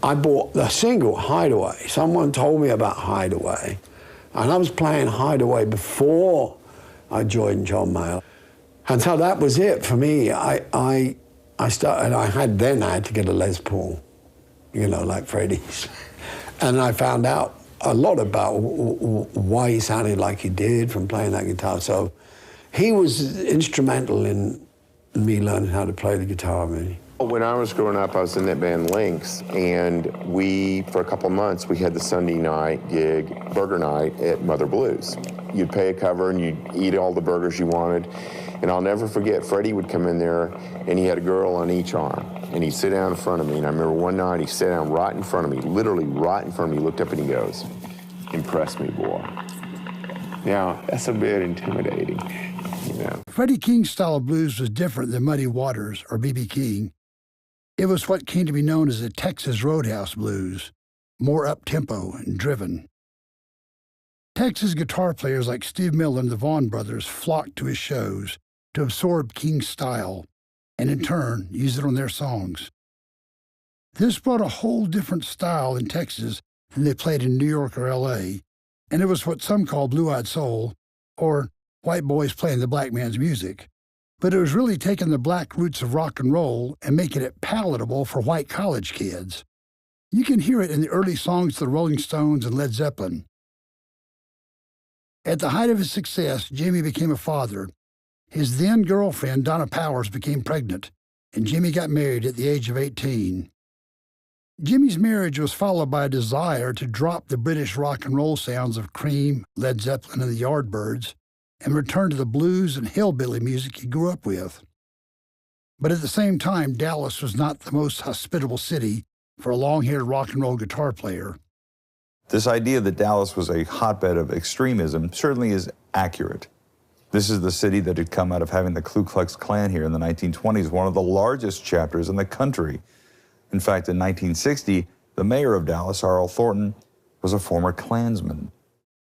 I bought the single Hideaway. Someone told me about Hideaway, and I was playing Hideaway before I joined John Mayall. And so that was it for me. I started, and I had to get a Les Paul, you know, like Freddie's. And I found out a lot about why he sounded like he did from playing that guitar. So he was instrumental in me learning how to play the guitar, really. When I was growing up, I was in that band Lynx, and for a couple of months, we had the Sunday night gig, burger night at Mother Blues. You'd pay a cover and you'd eat all the burgers you wanted. And I'll never forget, Freddie would come in there and he had a girl on each arm. And he'd sit down in front of me. And I remember one night he sat down right in front of me, literally right in front of me, looked up and he goes, "Impress me, boy." Now, that's a bit intimidating, you know. Freddie King's style of blues was different than Muddy Waters or B.B. King. It was what came to be known as the Texas Roadhouse blues, more up-tempo and driven. Texas guitar players like Steve Miller and the Vaughan Brothers flocked to his shows to absorb King's style and, in turn, use it on their songs. This brought a whole different style in Texas than they played in New York or L.A., and it was what some call blue-eyed soul, or white boys playing the black man's music. But it was really taking the black roots of rock and roll and making it palatable for white college kids. You can hear it in the early songs of the Rolling Stones and Led Zeppelin. At the height of his success, Jimmy became a father. His then-girlfriend, Donna Powers, became pregnant, and Jimmy got married at the age of 18. Jimmy's marriage was followed by a desire to drop the British rock and roll sounds of Cream, Led Zeppelin, and the Yardbirds, and return to the blues and hillbilly music he grew up with. But at the same time, Dallas was not the most hospitable city for a long-haired rock and roll guitar player. This idea that Dallas was a hotbed of extremism certainly is accurate. This is the city that had come out of having the Ku Klux Klan here in the 1920s, one of the largest chapters in the country. In fact, in 1960, the mayor of Dallas, R.L. Thornton, was a former Klansman.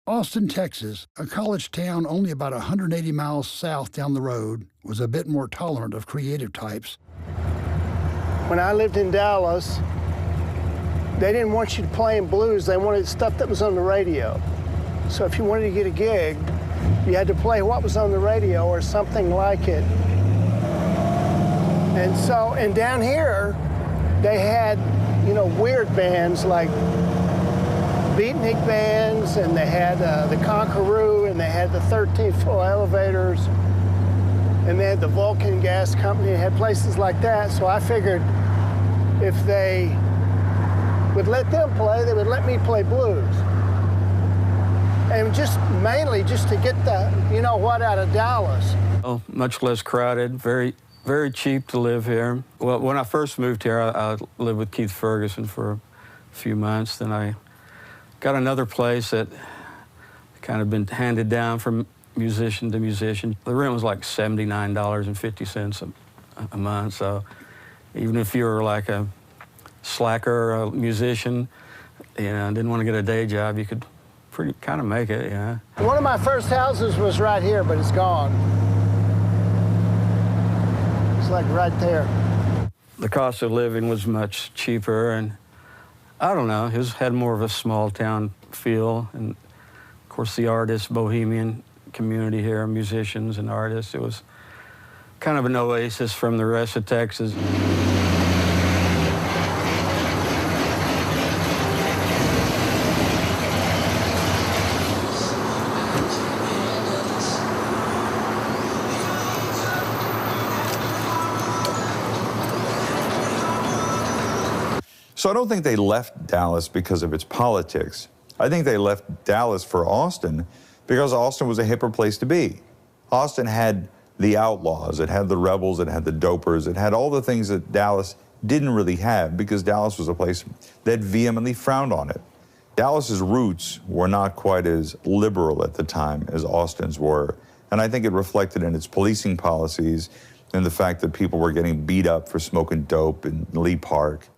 Austin, Texas, a college town only about 180 miles south down the road, was a bit more tolerant of creative types. When I lived in Dallas, they didn't want you to play in blues. They wanted stuff that was on the radio. So if you wanted to get a gig, you had to play what was on the radio or something like it. And down here, they had, you know, weird bands like beatnik bands, and they had the Conqueroo, and they had the 13th Floor Elevators, and they had the Vulcan Gas Company. They had places like that. So I figured if they would let them play, they would let me play blues. And just mainly just to get the, you know what, out of Dallas. Oh, much less crowded, very, very cheap to live here. Well, when I first moved here, I lived with Keith Ferguson for a few months. Then I got another place that kind of been handed down from musician to musician. The rent was like $79.50 a month, so even if you were like a slacker, a musician, you know, didn't want to get a day job, you could pretty kind of make it, yeah. One of my first houses was right here, but it's gone. It's like right there. The cost of living was much cheaper, and I don't know, it had more of a small town feel, and of course the artists, bohemian community here, musicians and artists, it was kind of an oasis from the rest of Texas. So I don't think they left Dallas because of its politics. I think they left Dallas for Austin because Austin was a hipper place to be. Austin had the outlaws, it had the rebels, it had the dopers, it had all the things that Dallas didn't really have because Dallas was a place that vehemently frowned on it. Dallas's roots were not quite as liberal at the time as Austin's were. And I think it reflected in its policing policies and the fact that people were getting beat up for smoking dope in Lee Park.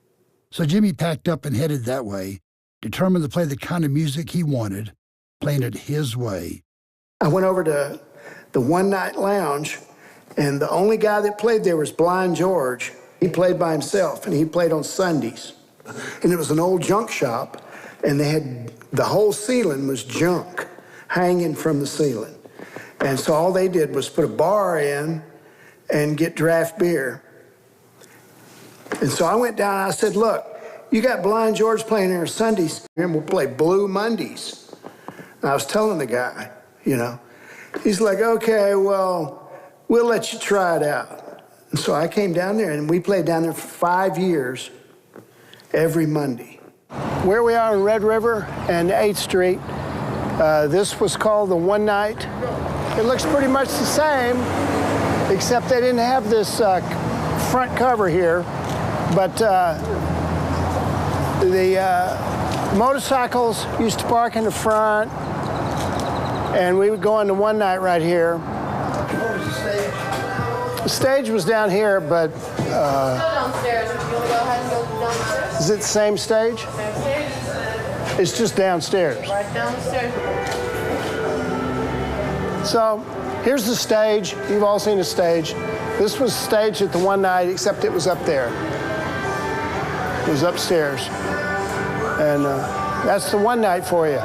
So Jimmy packed up and headed that way, determined to play the kind of music he wanted, playing it his way. I went over to the One Night Lounge, and the only guy that played there was Blind George. He played by himself, and he played on Sundays. And it was an old junk shop, and they had, the whole ceiling was junk hanging from the ceiling. And so all they did was put a bar in and get draft beer. And so I went down and I said, look, you got Blind George playing here Sundays, and we'll play Blue Mondays. And I was telling the guy, you know. He's like, okay, well, we'll let you try it out. And so I came down there, and we played down there for 5 years, every Monday. Where we are in Red River and 8th Street, this was called the One Night. It looks pretty much the same, except they didn't have this front cover here. But the motorcycles used to park in the front, and we would go on to One Night right here. What was the stage? The stage was down here, but... downstairs. If you want to go ahead and go downstairs. Is it the same stage? Same stage. It's just downstairs. Right downstairs. So, here's the stage. You've all seen the stage. This was staged at the One Night, except it was up there. It was upstairs. And that's the One Night for you.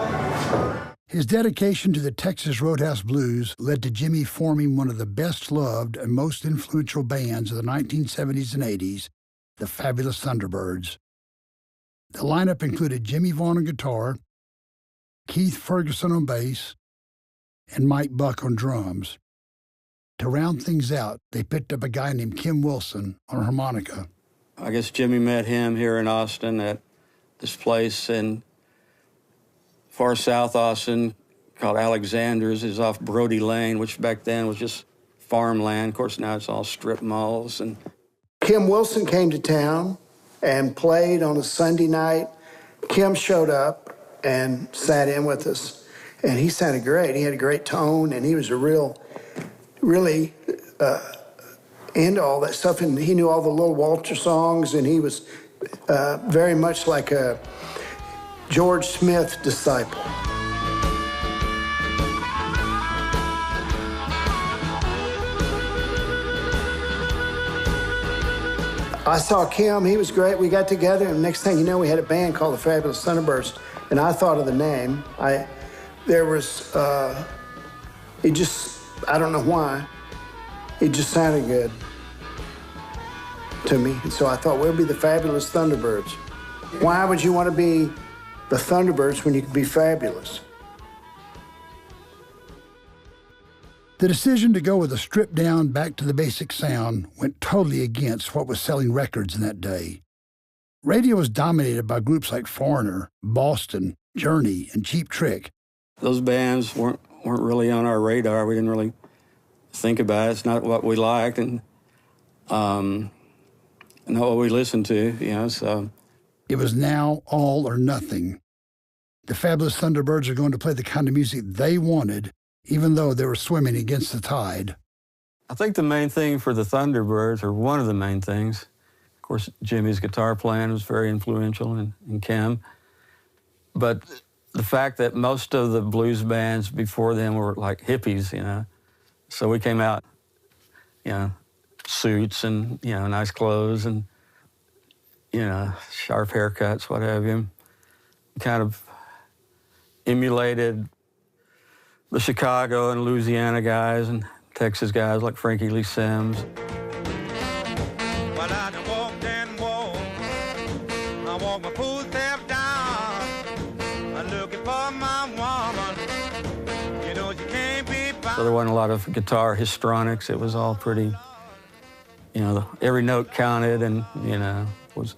His dedication to the Texas Roadhouse Blues led to Jimmy forming one of the best-loved and most influential bands of the 1970s and 80s, the Fabulous Thunderbirds. The lineup included Jimmy Vaughn on guitar, Keith Ferguson on bass, and Mike Buck on drums. To round things out, they picked up a guy named Kim Wilson on harmonica. I guess Jimmy met him here in Austin at this place in far south Austin called Alexander's. It's off Brody Lane, which back then was just farmland. Of course, now it's all strip malls. And Kim Wilson came to town and played on a Sunday night. Kim showed up and sat in with us, and he sounded great. He had a great tone, and he was really into all that stuff, and he knew all the Little Walter songs, and he was very much like a George Smith disciple. I saw Kim, he was great. We got together, and next thing you know, we had a band called the Fabulous Thunderbirds, and I thought of the name. I don't know why, it just sounded good to me. And so I thought, we'll be the Fabulous Thunderbirds. Why would you want to be the Thunderbirds when you could be fabulous? The decision to go with a stripped-down, back-to-the-basic sound went totally against what was selling records in that day. Radio was dominated by groups like Foreigner, Boston, Journey, and Cheap Trick. Those bands weren't really on our radar. We didn't really think about it. It's not what we liked, and not what we listened to, you know, so. It was now all or nothing. The Fabulous Thunderbirds are going to play the kind of music they wanted, even though they were swimming against the tide. I think the main thing for the Thunderbirds, or one of the main things, of course, Jimmy's guitar playing was very influential in Kim, but the fact that most of the blues bands before them were like hippies, you know. So we came out, you know, suits and, you know, nice clothes and, you know, sharp haircuts, what have you. Kind of emulated the Chicago and Louisiana guys and Texas guys like Frankie Lee Sims. Well, I done walked and walked. I walked my footsteps down. I'm looking for my woman. You know, you can't be found. So there wasn't a lot of guitar histrionics. It was all pretty, you know, every note counted and, you know, was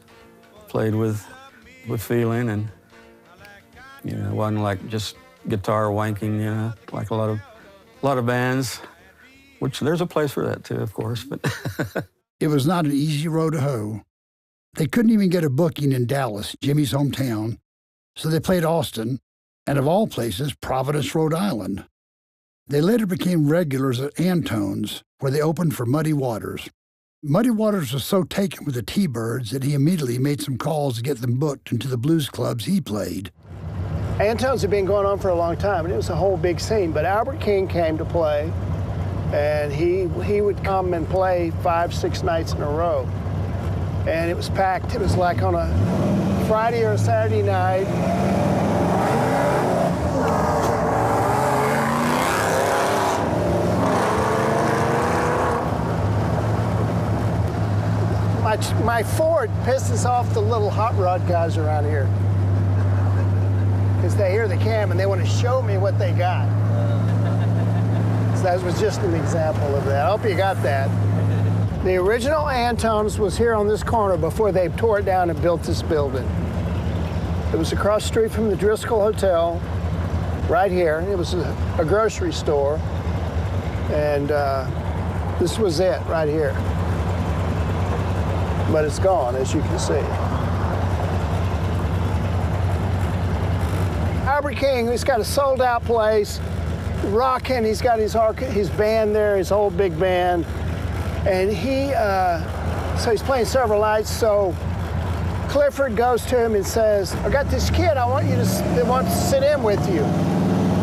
played with feeling, and, you know, it wasn't like just guitar wanking, you know, like a lot of bands, which there's a place for that too, of course, but. It was not an easy road to hoe. They couldn't even get a booking in Dallas, Jimmy's hometown, so they played Austin, and of all places, Providence, Rhode Island. They later became regulars at Antone's, where they opened for Muddy Waters. Muddy Waters was so taken with the T-Birds that he immediately made some calls to get them booked into the blues clubs he played. Antone's had been going on for a long time, and it was a whole big scene, but Albert King came to play, and he would come and play 5-6 nights in a row. And it was packed. It was like on a Friday or a Saturday night. My Ford pisses off the little hot rod guys around here, because they hear the cam and they want to show me what they got. So that was just an example of that. I hope you got that. The original Antone's was here on this corner before they tore it down and built this building. It was across the street from the Driscoll Hotel, right here. It was a grocery store, and this was it right here. But it's gone, as you can see. Albert King, he's got a sold-out place, rocking. He's got his band there, his whole big band, and so he's playing several nights. So Clifford goes to him and says, "I got this kid. I want you that wants to sit in with you."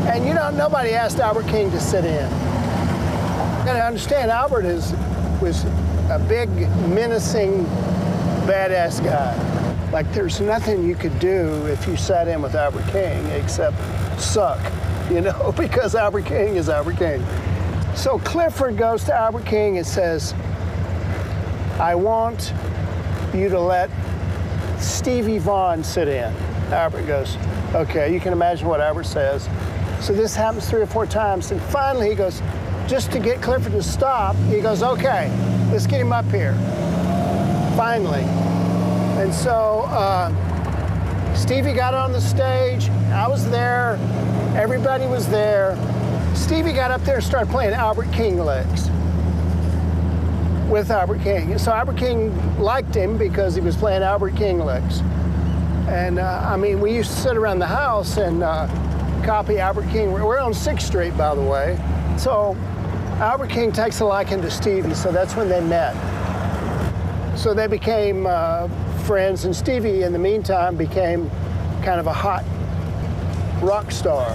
And you know, nobody asked Albert King to sit in. You gotta understand, Albert was a big, menacing, badass guy. Like, there's nothing you could do if you sat in with Albert King except suck, you know, because Albert King is Albert King. So Clifford goes to Albert King and says, "I want you to let Stevie Vaughan sit in." Albert goes, "Okay." You can imagine what Albert says. So this happens 3 or 4 times, and finally he goes, just to get Clifford to stop, he goes, "Okay, let's get him up here." Finally. And so Stevie got on the stage. I was there. Everybody was there. Stevie got up there and started playing Albert King licks with Albert King. And so Albert King liked him because he was playing Albert King licks. And I mean, we used to sit around the house and copy Albert King. We're on 6th Street, by the way. So Albert King takes a liking to Stevie, so that's when they met. So they became friends, and Stevie, in the meantime, became kind of a hot rock star.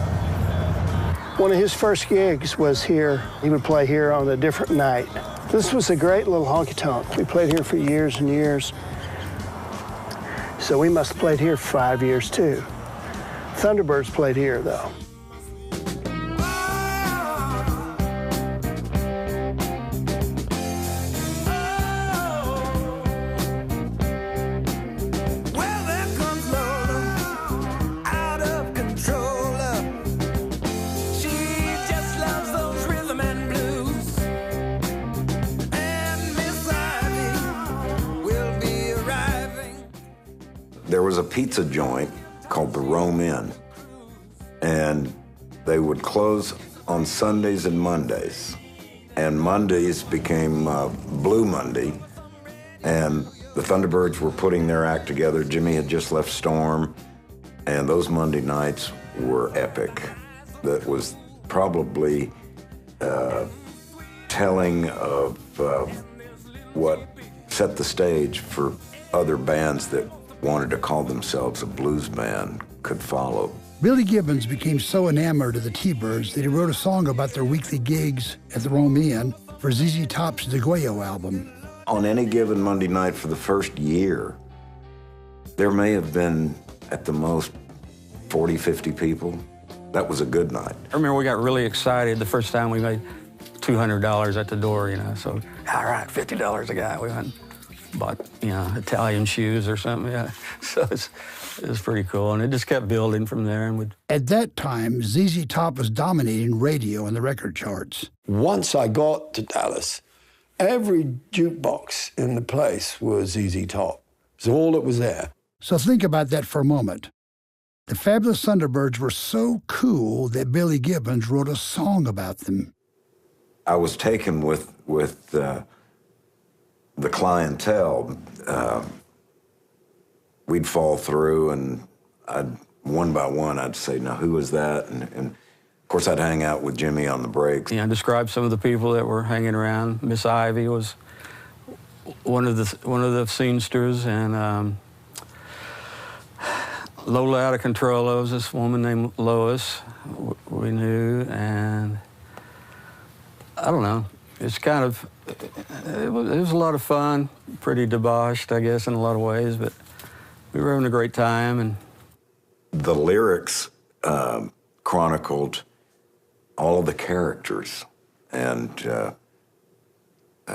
One of his first gigs was here. He would play here on a different night. This was a great little honky-tonk. We played here for years and years. So we must have played here for 5 years, too. Thunderbirds played here, though. There was a pizza joint called the Rome Inn, and they would close on Sundays and Mondays. And Mondays became Blue Monday, and the Thunderbirds were putting their act together. Jimmy had just left Storm, and those Monday nights were epic. That was probably telling of what set the stage for other bands that wanted to call themselves a blues band could follow. Billy Gibbons became so enamored of the T-Birds that he wrote a song about their weekly gigs at the Rome Inn for ZZ Top's DeGuello album. On any given Monday night for the first year, there may have been, at the most, 40, 50 people. That was a good night. I remember we got really excited the first time we made $200 at the door, you know. So, all right, $50 a guy. We went and bought, you know, Italian shoes or something. Yeah. So it was pretty cool, and it just kept building from there. And at that time, ZZ Top was dominating radio and the record charts. Once I got to Dallas, every jukebox in the place was ZZ Top. It's all that was there. So think about that for a moment. The Fabulous Thunderbirds were so cool that Billy Gibbons wrote a song about them. I was taken with the clientele. We'd fall through, and one by one, I'd say, now, who is that? And of course, I'd hang out with Jimmy on the breaks. Yeah, describe some of the people that were hanging around. Miss Ivy was one of the scenesters, and Lola Out of Control was this woman named Lois we knew, and I don't know. It's kind of, it was a lot of fun, pretty debauched, I guess, in a lot of ways, but we were having a great time. And the lyrics chronicled all of the characters, and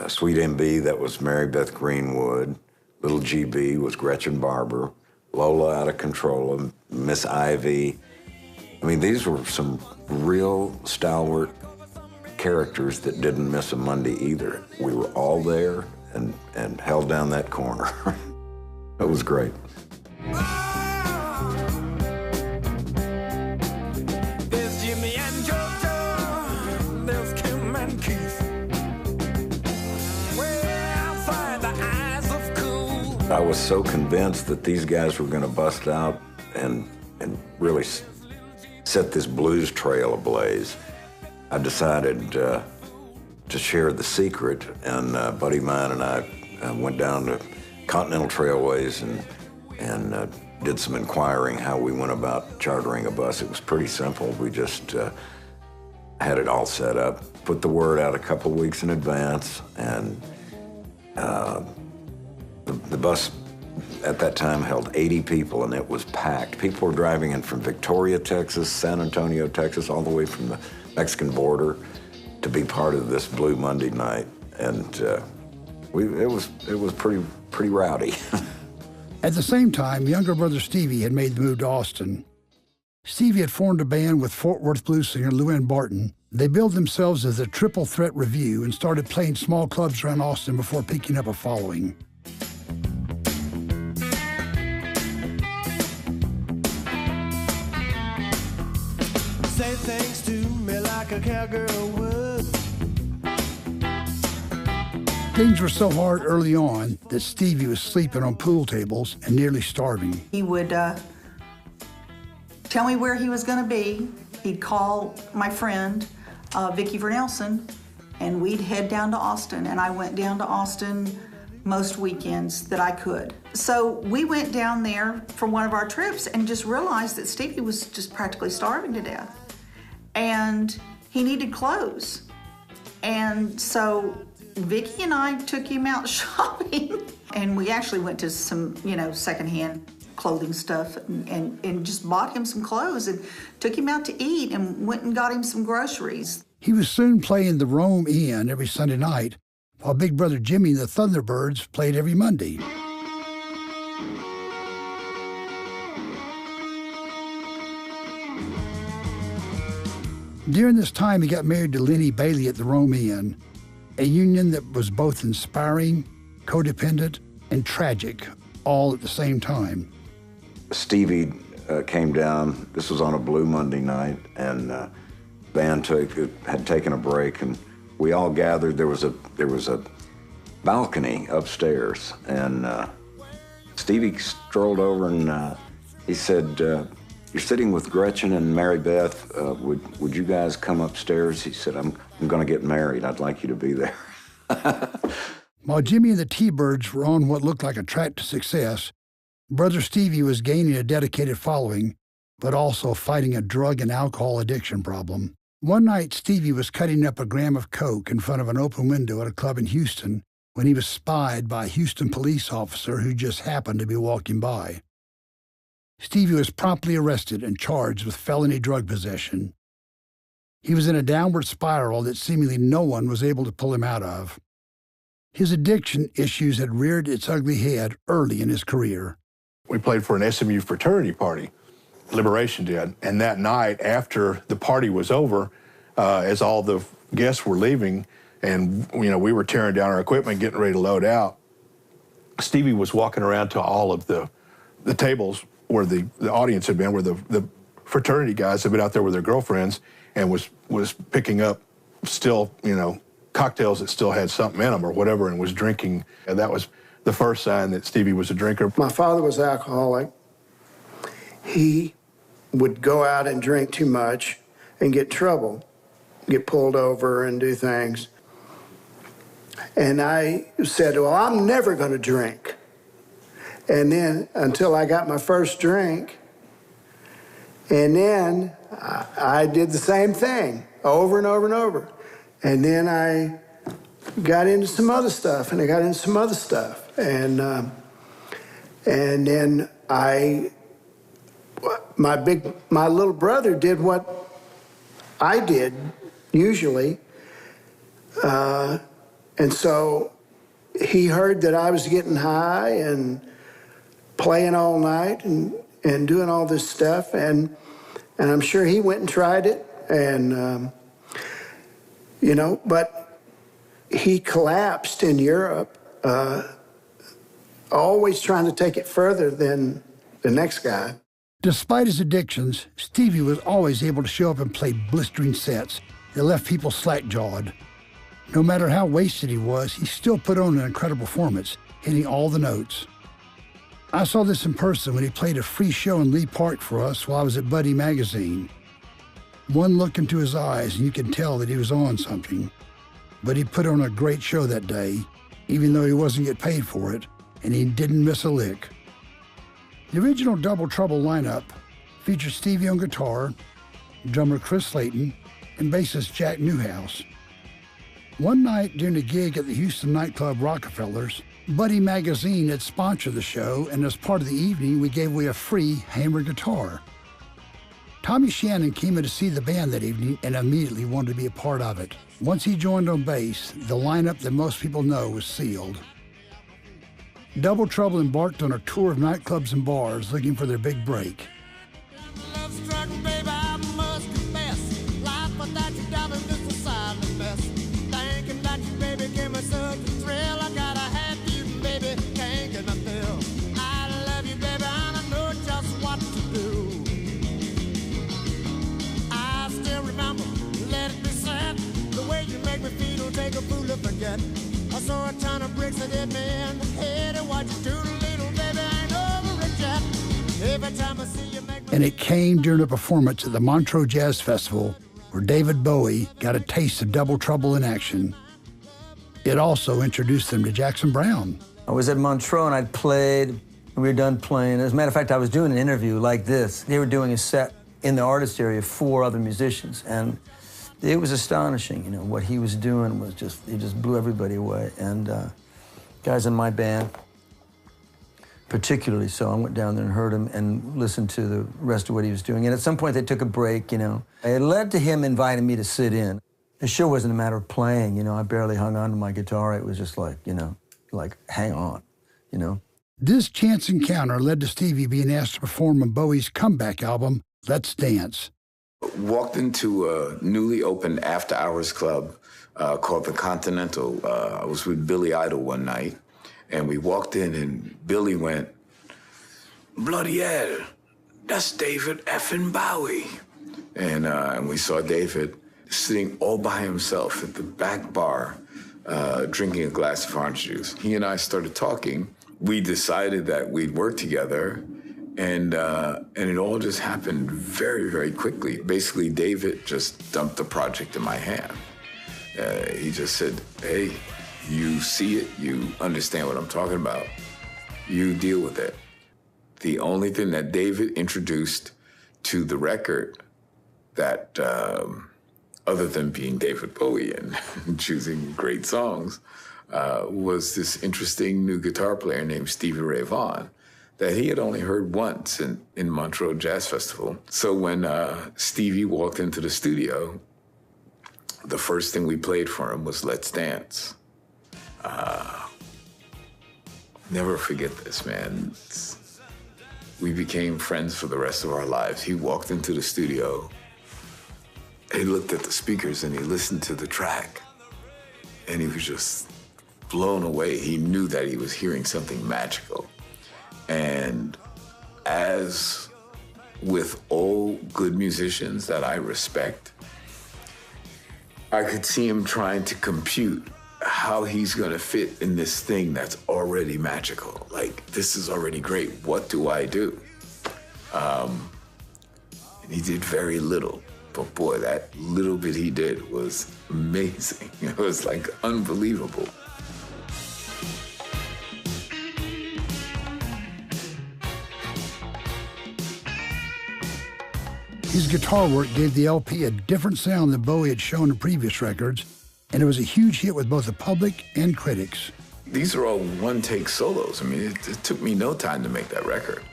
Sweet MB, that was Mary Beth Greenwood. Little GB was Gretchen Barber. Lola Out of Control, Miss Ivy. I mean, these were some real stalwart characters that didn't miss a Monday either. We were all there and held down that corner. It was great. There's Jimmy and JoJo, there's Kim and Keith. Where outside the eyes of cool. I was so convinced that these guys were going to bust out and really set this blues trail ablaze. I decided to share the secret, and a buddy of mine and I went down to Continental Trailways and did some inquiring how we went about chartering a bus. It was pretty simple. We just had it all set up, put the word out a couple of weeks in advance, and the bus at that time held 80 people, and it was packed. People were driving in from Victoria, Texas, San Antonio, Texas, all the way from the Mexican border to be part of this Blue Monday night, and it was pretty rowdy. At the same time, younger brother Stevie had made the move to Austin. Stevie had formed a band with Fort Worth blues singer Luann Barton. They billed themselves as the Triple Threat Review and started playing small clubs around Austin before picking up a following. Say things to me like a cowgirl would. Things were so hard early on that Stevie was sleeping on pool tables and nearly starving. He would tell me where he was going to be. He'd call my friend, Vicki Vernelson, and we'd head down to Austin. And I went down to Austin most weekends that I could. So we went down there for one of our trips and just realized that Stevie was just practically starving to death. And he needed clothes. And so Vicki and I took him out shopping. And we actually went to some, secondhand clothing stuff and just bought him some clothes and took him out to eat and went and got him some groceries. He was soon playing the Rome Inn every Sunday night, while Big Brother Jimmy and the Thunderbirds played every Monday. During this time, he got married to Lenny Bailey at the Rome Inn, a union that was both inspiring, codependent, and tragic, all at the same time. Stevie Came down. This was on a Blue Monday night, and the band had taken a break, and we all gathered. There was a balcony upstairs, and Stevie strolled over and he said, "You're sitting with Gretchen and Mary Beth. Would you guys come upstairs?" He said, "I'm going to get married. I'd like you to be there." While Jimmy and the T-Birds were on what looked like a track to success, Brother Stevie was gaining a dedicated following, but also fighting a drug and alcohol addiction problem. One night, Stevie was cutting up a gram of coke in front of an open window at a club in Houston when he was spied by a Houston police officer who just happened to be walking by. Stevie was promptly arrested and charged with felony drug possession. He was in a downward spiral that seemingly no one was able to pull him out of. His addiction issues had reared its ugly head early in his career. We played for an SMU fraternity party, Liberation did, and that night after the party was over, as all the guests were leaving and we were tearing down our equipment, getting ready to load out, Stevie was walking around to all of the tables where the audience had been, where the fraternity guys had been out there with their girlfriends, and was picking up still, cocktails that still had something in them or whatever, and was drinking. And that was the first sign that Stevie was a drinker. My father was alcoholic. He would go out and drink too much and get in trouble, get pulled over and do things. And I said, well, I'm never going to drink. And then until I got my first drink, and then I did the same thing over and over and over. And then I got into some other stuff, and I got into some other stuff. And then my little brother did what I did usually. And so he heard that I was getting high and playing all night and doing all this stuff, and I'm sure he went and tried it, and but he collapsed in Europe, always trying to take it further than the next guy. Despite his addictions, Stevie was always able to show up and play blistering sets that left people slack-jawed. No matter how wasted he was, he still put on an incredible performance, hitting all the notes. I saw this in person when he played a free show in Lee Park for us while I was at Buddy Magazine. One look into his eyes and you could tell that he was on something. But he put on a great show that day, even though he wasn't getting paid for it, and he didn't miss a lick. The original Double Trouble lineup featured Stevie on guitar, drummer Chris Slayton, and bassist Jack Newhouse. One night during a gig at the Houston nightclub Rockefellers, Buddy Magazine had sponsored the show, and as part of the evening, we gave away a free Hamer guitar. Tommy Shannon came in to see the band that evening and immediately wanted to be a part of it. Once he joined on bass, the lineup that most people know was sealed. Double Trouble embarked on a tour of nightclubs and bars looking for their big break. I saw a ton of bricks that hit me in the head, and what you do to little baby ain't over it yet. Every time I see you make me... And it came during a performance at the Montreux Jazz Festival where David Bowie got a taste of Double Trouble in action. It also introduced them to Jackson Browne. I was at Montreux and I'd played, and we were done playing. As a matter of fact, I was doing an interview like this. They were doing a set in the artist area, 4 other musicians, and it was astonishing, what he was doing was he just blew everybody away. And guys in my band, particularly so, I went down there and heard him and listened to the rest of what he was doing. And at some point they took a break, It led to him inviting me to sit in. The show wasn't a matter of playing, I barely hung on to my guitar. It was just like, hang on, This chance encounter led to Stevie being asked to perform on Bowie's comeback album, Let's Dance. Walked into a newly opened after-hours club called the Continental. I was with Billy Idol one night, and we walked in, and Billy went, "Bloody hell, that's David effing Bowie." And we saw David sitting all by himself at the back bar, drinking a glass of orange juice. He and I started talking. We decided that we'd work together. And it all just happened very, very quickly. Basically, David just dumped the project in my hand. He just said, "Hey, you see it, you understand what I'm talking about, you deal with it." The only thing that David introduced to the record that, other than being David Bowie and choosing great songs, was this interesting new guitar player named Stevie Ray Vaughan that he had only heard once in Montreux Jazz Festival. So when Stevie walked into the studio, the first thing we played for him was Let's Dance. Never forget this, man. We became friends for the rest of our lives. He walked into the studio, he looked at the speakers and he listened to the track, and he was just blown away. He knew that he was hearing something magical. And as with all good musicians that I respect, I could see him trying to compute how he's gonna fit in this thing that's already magical. Like, this is already great, what do I do? And he did very little, but boy, that little bit he did was amazing. It was like unbelievable. His guitar work gave the LP a different sound than Bowie had shown in previous records, and it was a huge hit with both the public and critics. These are all one-take solos. I mean, it took me no time to make that record.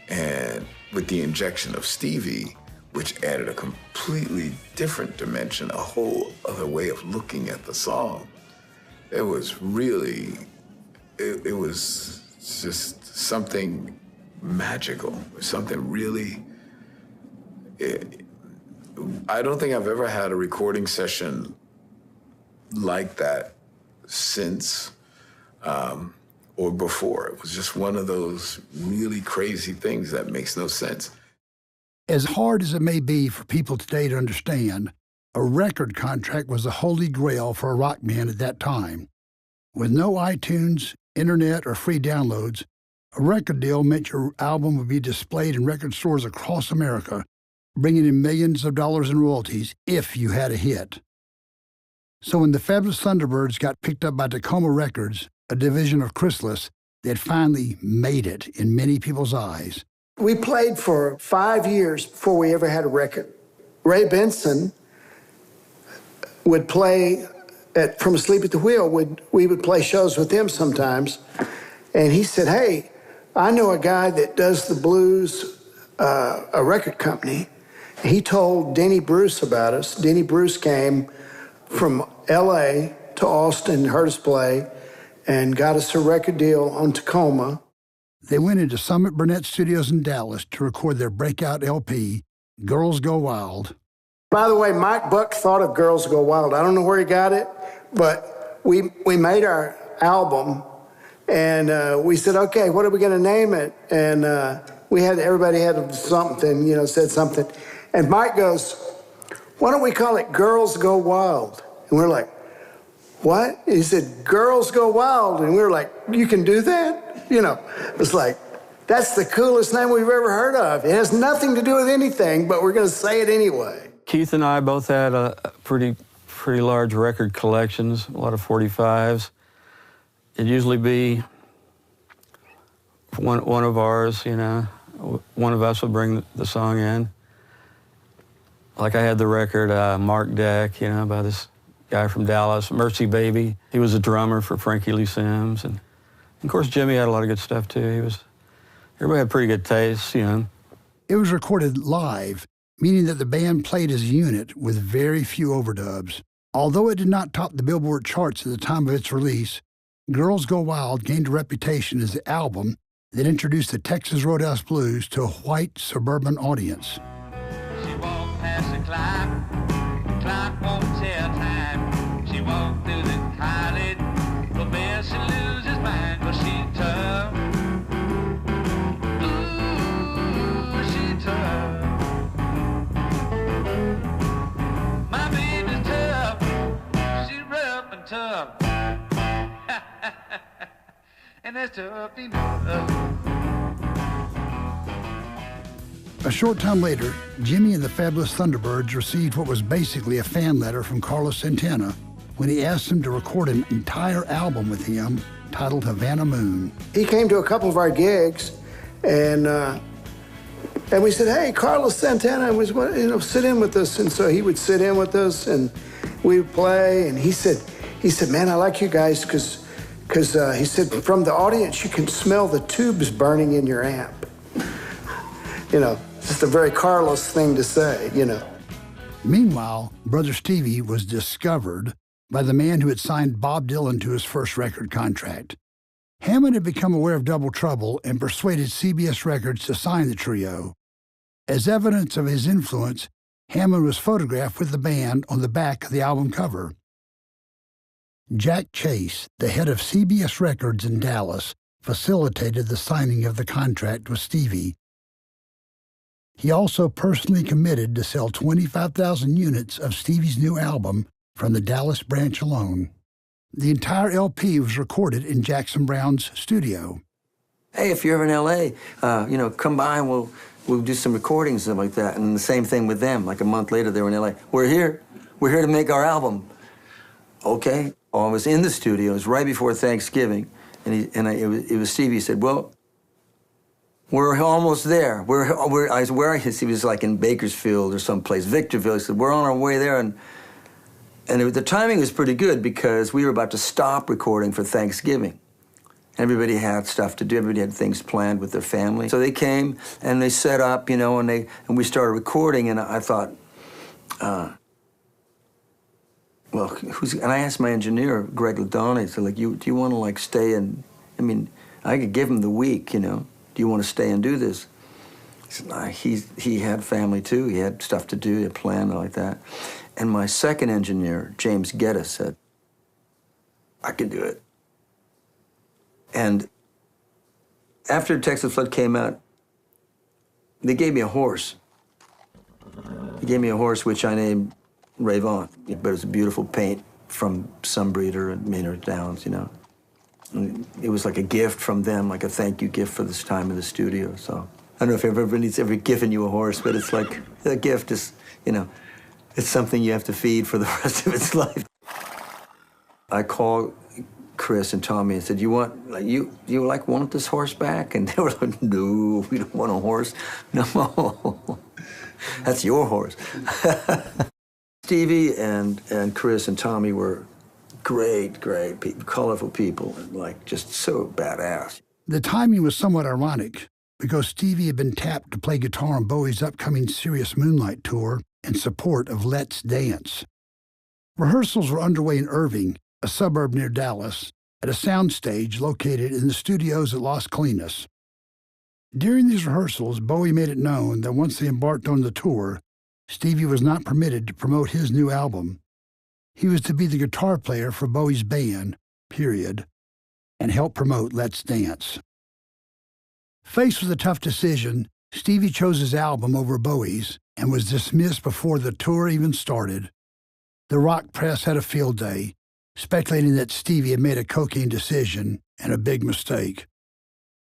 And with the injection of Stevie, which added a completely different dimension, a whole other way of looking at the song, it was really, it was just something magical, something really, I don't think I've ever had a recording session like that since or before. It was just one of those really crazy things that makes no sense. As hard as it may be for people today to understand, a record contract was the holy grail for a rock band at that time. With no iTunes, internet, or free downloads, a record deal meant your album would be displayed in record stores across America, bringing in millions of dollars in royalties if you had a hit. So when the Fabulous Thunderbirds got picked up by Tacoma Records, a division of Chrysalis, they had finally made it in many people's eyes. We played for 5 years before we ever had a record. Ray Benson would play From Asleep at the Wheel. We would play shows with him sometimes. And he said, hey, I know a guy that does the blues, a record company. He told Denny Bruce about us. Denny Bruce came from L.A. to Austin, heard us play, and got us a record deal on Tacoma. They went into Summit Burnett Studios in Dallas to record their breakout LP, Girls Go Wild. By the way, Mike Buck thought of Girls Go Wild. I don't know where he got it, but we made our album, and we said, okay, what are we going to name it? And everybody had something, said something. And Mike goes, why don't we call it Girls Go Wild? And we're like, what? And he said, Girls Go Wild. And we were like, you can do that? It's like, that's the coolest name we've ever heard of. It has nothing to do with anything, but we're going to say it anyway. Keith and I both had a pretty large record collections, a lot of 45s. It'd usually be one of ours, one of us would bring the song in. Like I had the record Mark Deck, by this guy from Dallas, Mercy Baby. He was a drummer for Frankie Lee Sims. And of course, Jimmy had a lot of good stuff too. Everybody had pretty good taste, It was recorded live, meaning that the band played as a unit with very few overdubs. Although it did not top the Billboard charts at the time of its release, Girls Go Wild gained a reputation as the album that introduced the Texas Roadhouse Blues to a white suburban audience. She walked past the clock won't tell time. She walked through the college, professor loses mind, but she tough. Ooh, she tough. My baby's tough, she's rough and tough. And that's tough enough. A short time later, Jimmy and the Fabulous Thunderbirds received what was basically a fan letter from Carlos Santana when he asked him to record an entire album with him titled Havana Moon. He came to a couple of our gigs, and we said, hey, Carlos Santana was, sit in with us. And so he would sit in with us, and we would play. And he said, man, I like you guys because he said, from the audience, you can smell the tubes burning in your amp. Just a very Carlos thing to say, Meanwhile, Brother Stevie was discovered by the man who had signed Bob Dylan to his first record contract. Hammond had become aware of Double Trouble and persuaded CBS Records to sign the trio. As evidence of his influence, Hammond was photographed with the band on the back of the album cover. Jack Chase, the head of CBS Records in Dallas, facilitated the signing of the contract with Stevie. He also personally committed to sell 25,000 units of Stevie's new album from the Dallas branch alone. The entire LP was recorded in Jackson Browne's studio. Hey, if you're ever in L.A., come by and we'll do some recordings and stuff like that. And the same thing with them. Like a month later, they were in L.A. We're here to make our album. Okay. I was in the studio. It was right before Thanksgiving, it was Stevie. He said, "Well, we're almost there. He was like in Bakersfield or someplace, Victorville. He said, we're on our way there, and the timing was pretty good because we were about to stop recording for Thanksgiving. Everybody had stuff to do. Everybody had things planned with their family. So they came and they set up, and we started recording. And I thought, and I asked my engineer, Greg Ladonna, I said, do you want to stay and, I could give him the week, Do you want to stay and do this? He said, he had family too. He had stuff to do, he had planned like that. And my second engineer, James Geddes, said, I can do it. And after Texas Flood came out, they gave me a horse. They gave me a horse which I named Ray Vaughan, but it was a beautiful paint from Sunbreeder and Maynard Downs, And it was like a gift from them, like a thank you gift for this time in the studio. So I don't know if everybody's ever given you a horse, but it's like a gift is, it's something you have to feed for the rest of its life. I called Chris and Tommy and said, you want this horse back? And they were like, no, we don't want a horse. No, that's your horse. Stevie and Chris and Tommy were great people, colorful people, and just so badass. The timing was somewhat ironic because Stevie had been tapped to play guitar on Bowie's upcoming Serious Moonlight tour in support of Let's Dance. Rehearsals were underway in Irving, a suburb near Dallas, at a soundstage located in the studios at Las Colinas. During these rehearsals, Bowie made it known that once they embarked on the tour, Stevie was not permitted to promote his new album. He was to be the guitar player for Bowie's band, period, and help promote Let's Dance. Faced with a tough decision, Stevie chose his album over Bowie's and was dismissed before the tour even started. The rock press had a field day, speculating that Stevie had made a cocaine decision and a big mistake.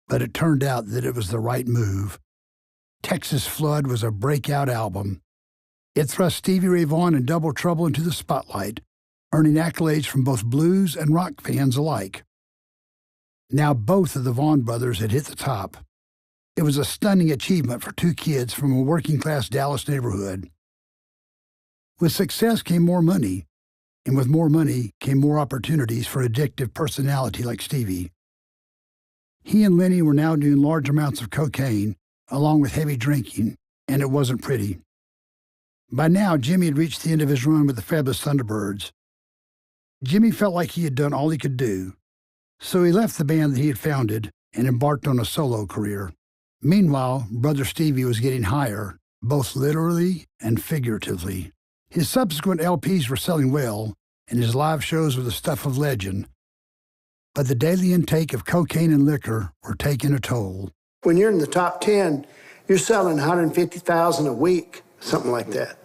But it turned out that it was the right move. Texas Flood was a breakout album. It thrust Stevie Ray Vaughan and Double Trouble into the spotlight, earning accolades from both blues and rock fans alike. Now both of the Vaughan brothers had hit the top. It was a stunning achievement for two kids from a working-class Dallas neighborhood. With success came more money, and with more money came more opportunities for addictive personality like Stevie. He and Lenny were now doing large amounts of cocaine, along with heavy drinking, and it wasn't pretty. By now, Jimmy had reached the end of his run with the Fabulous Thunderbirds. Jimmy felt like he had done all he could do, so he left the band that he had founded and embarked on a solo career. Meanwhile, Brother Stevie was getting higher, both literally and figuratively. His subsequent LPs were selling well, and his live shows were the stuff of legend. But the daily intake of cocaine and liquor were taking a toll. When you're in the top 10, you're selling 150,000 a week, something like that.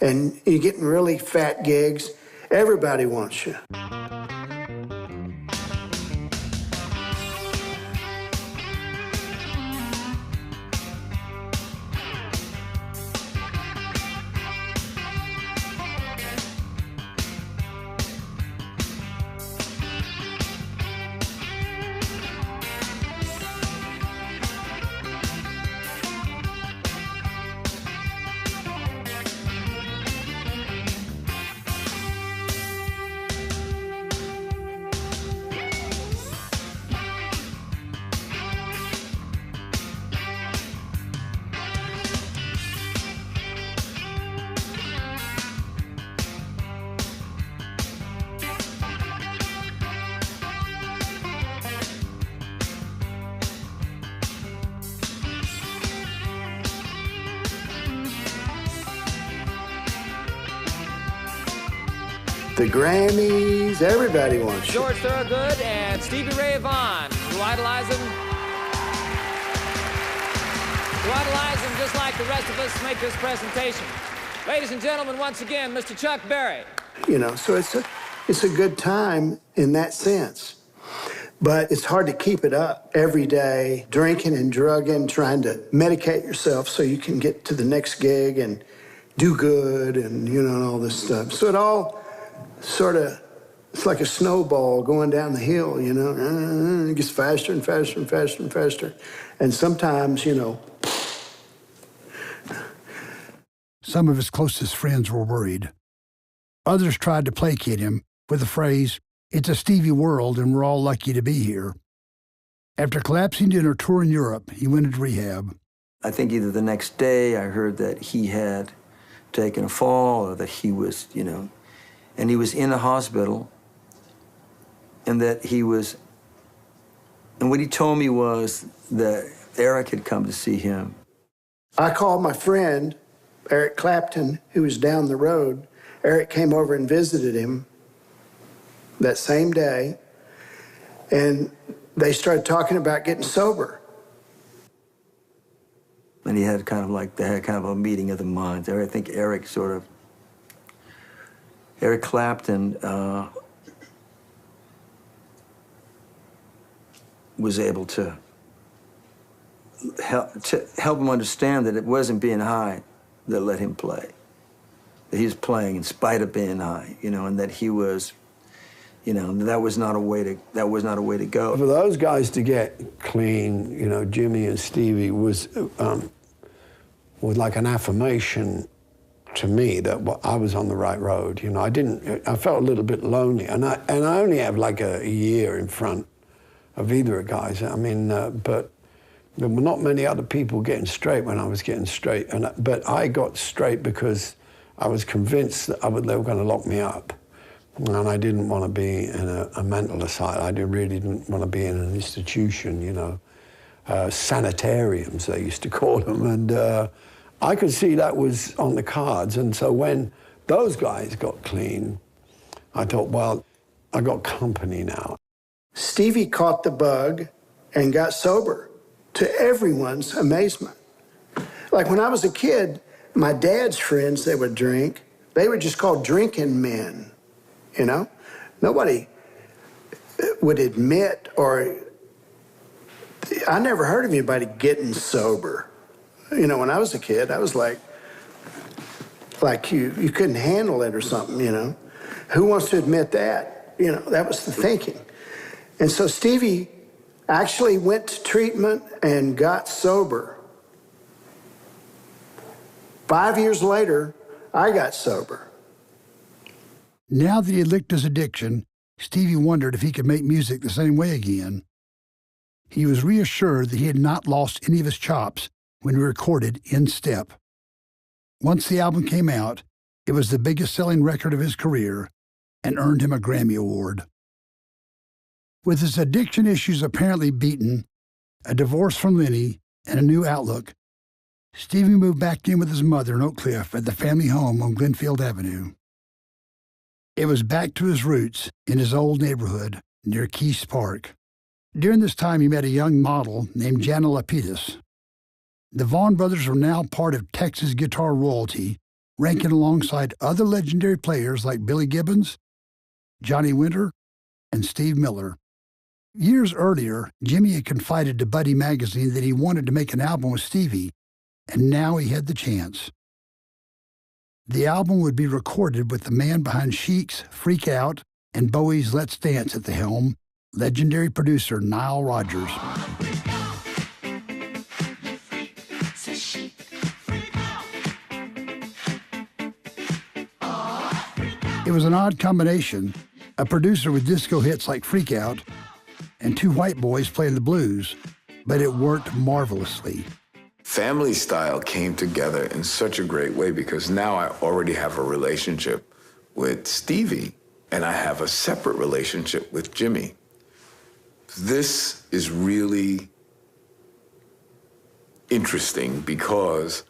And you're getting really fat gigs. Everybody wants you. the Grammys, everybody wants you. George Thorogood and Stevie Ray Vaughan, who idolize him. Who idolize him just like the rest of us make this presentation. Ladies and gentlemen, once again, Mr. Chuck Berry. You know, so it's a good time in that sense. But it's hard to keep it up every day, drinking and drugging, trying to medicate yourself so you can get to the next gig and do good and, you know, and all this stuff. So it all sort of, it's like a snowball going down the hill, you know. It gets faster and faster and faster and faster. And sometimes, you know. Some of his closest friends were worried. Others tried to placate him with the phrase, "It's a Stevie world and we're all lucky to be here." After collapsing during a tour in Europe, he went into rehab. I think either the next day I heard that he had taken a fall or that he was, you know, and he was in the hospital and that he was, and what he told me was that Eric had come to see him. I called my friend, Eric Clapton, who was down the road. Eric came over and visited him that same day, and they started talking about getting sober. And they had kind of a meeting of the minds. I think Eric Clapton was able to help him understand that it wasn't being high that let him play. That he was playing in spite of being high, you know, and that he was, you know, that was not a way to go. For those guys to get clean, you know, Jimmy and Stevie was like an affirmation to me that I was on the right road. You know, I felt a little bit lonely, and I only have like a year in front of either of guys. I mean, but there were not many other people getting straight when I was getting straight, but I got straight because I was convinced that they were going to lock me up. And I didn't want to be in a mental asylum. I really didn't want to be in an institution, you know, sanitariums, they used to call them. And I could see that was on the cards. And so when those guys got clean, I thought, well, I got company now. Stevie caught the bug and got sober, to everyone's amazement. Like when I was a kid, my dad's friends, they would drink. They were just called drinking men, you know? Nobody would admit, or I never heard of anybody getting sober. You know, when I was a kid, I was like you couldn't handle it or something, you know? Who wants to admit that? You know, that was the thinking. And so Stevie actually went to treatment and got sober. 5 years later, I got sober. Now that he had licked his addiction, Stevie wondered if he could make music the same way again. He was reassured that he had not lost any of his chops when he recorded In Step. Once the album came out, it was the biggest-selling record of his career and earned him a Grammy Award. With his addiction issues apparently beaten, a divorce from Lenny, and a new outlook, Stevie moved back in with his mother in Oak Cliff at the family home on Glenfield Avenue. It was back to his roots in his old neighborhood near Keys Park. During this time, he met a young model named Jana Lapidus. The Vaughn brothers were now part of Texas guitar royalty, ranking alongside other legendary players like Billy Gibbons, Johnny Winter, and Steve Miller. Years earlier, Jimmy had confided to Buddy magazine that he wanted to make an album with Stevie, and now he had the chance. The album would be recorded with the man behind Chic's Freak Out and Bowie's Let's Dance at the helm, legendary producer Nile Rodgers. It was an odd combination, a producer with disco hits like Freak Out and two white boys playing the blues, but it worked marvelously. Family Style came together in such a great way because now I already have a relationship with Stevie and I have a separate relationship with Jimmy. This is really interesting because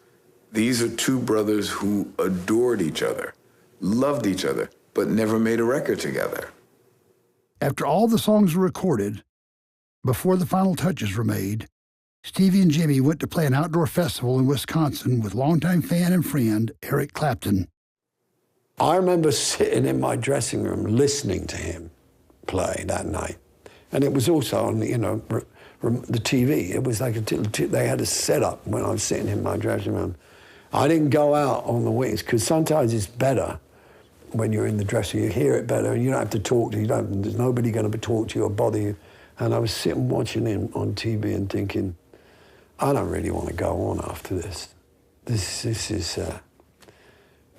these are two brothers who adored each other, loved each other, but never made a record together. After all the songs were recorded, before the final touches were made, Stevie and Jimmy went to play an outdoor festival in Wisconsin with longtime fan and friend Eric Clapton. I remember sitting in my dressing room listening to him play that night. And it was also on, you know, the TV. It was like they had a setup when I was sitting in my dressing room. I didn't go out on the wings because sometimes it's better when you're in the dressing room. You hear it better and you don't have to talk to you. There's nobody going to talk to you or bother you. And I was sitting watching him on TV and thinking, I don't really want to go on after this. This is,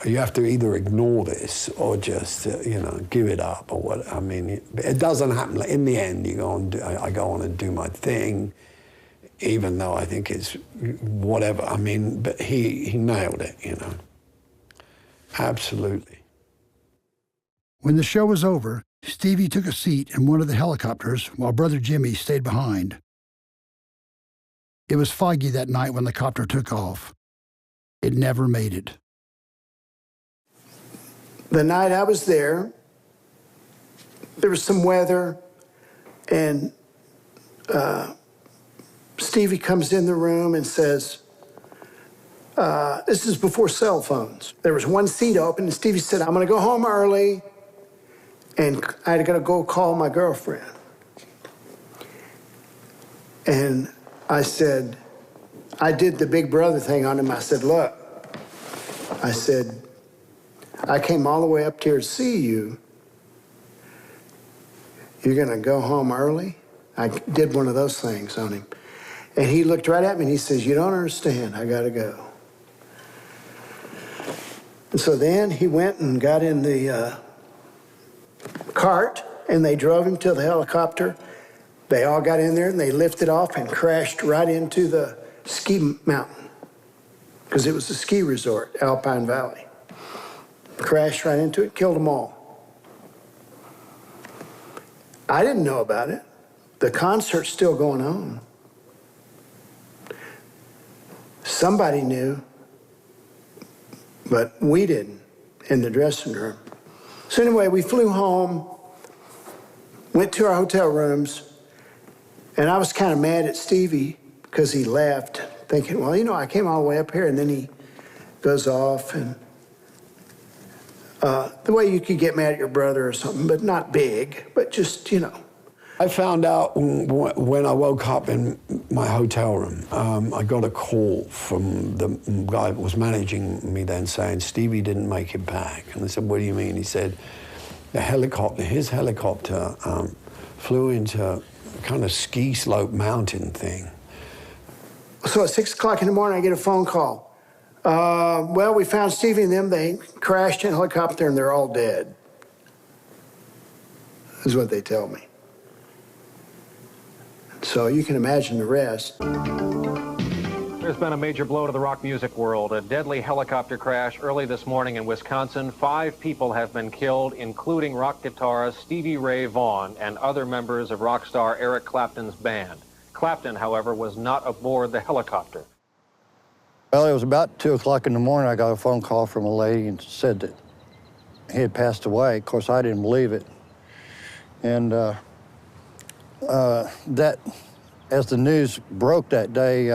you have to either ignore this or just, you know, give it up or what. I mean, it doesn't happen. Like, in the end, I go on and do my thing, even though I think it's whatever. I mean, but he nailed it, you know. Absolutely. When the show was over, Stevie took a seat in one of the helicopters while brother Jimmy stayed behind. It was foggy that night when the copter took off. It never made it. The night I was there, there was some weather, and Stevie comes in the room and says, this is before cell phones. There was one seat open, and Stevie said, I'm going to go home early, and I had to go call my girlfriend. And I said, I did the big brother thing on him. I said, look, I said, I came all the way up here to see you. You're going to go home early? I did one of those things on him. And he looked right at me and he says, you don't understand, I got to go. And so then he went and got in the cart and they drove him to the helicopter. They all got in there and they lifted off and crashed right into the ski mountain because it was a ski resort, Alpine Valley. Crashed right into it, killed them all. I didn't know about it. The concert's still going on. Somebody knew, but we didn't in the dressing room. So anyway, we flew home, went to our hotel rooms, and I was kind of mad at Stevie because he left, thinking, well, you know, I came all the way up here, and then he goes off and the way you could get mad at your brother or something, but not big, but just, you know. I found out when I woke up in my hotel room, I got a call from the guy that was managing me then saying Stevie didn't make it back. And I said, what do you mean? He said, his helicopter flew into a kind of ski slope mountain thing. So at 6 o'clock in the morning, I get a phone call. Well, we found Stevie and them. They crashed in a helicopter and they're all dead, is what they tell me. So you can imagine the rest. There's been a major blow to the rock music world. A deadly helicopter crash early this morning in Wisconsin. 5 people have been killed, including rock guitarist Stevie Ray Vaughan and other members of rock star Eric Clapton's band. Clapton, however, was not aboard the helicopter. Well, it was about 2 o'clock in the morning. I got a phone call from a lady and said that he had passed away. Of course, I didn't believe it. And that, as the news broke that day,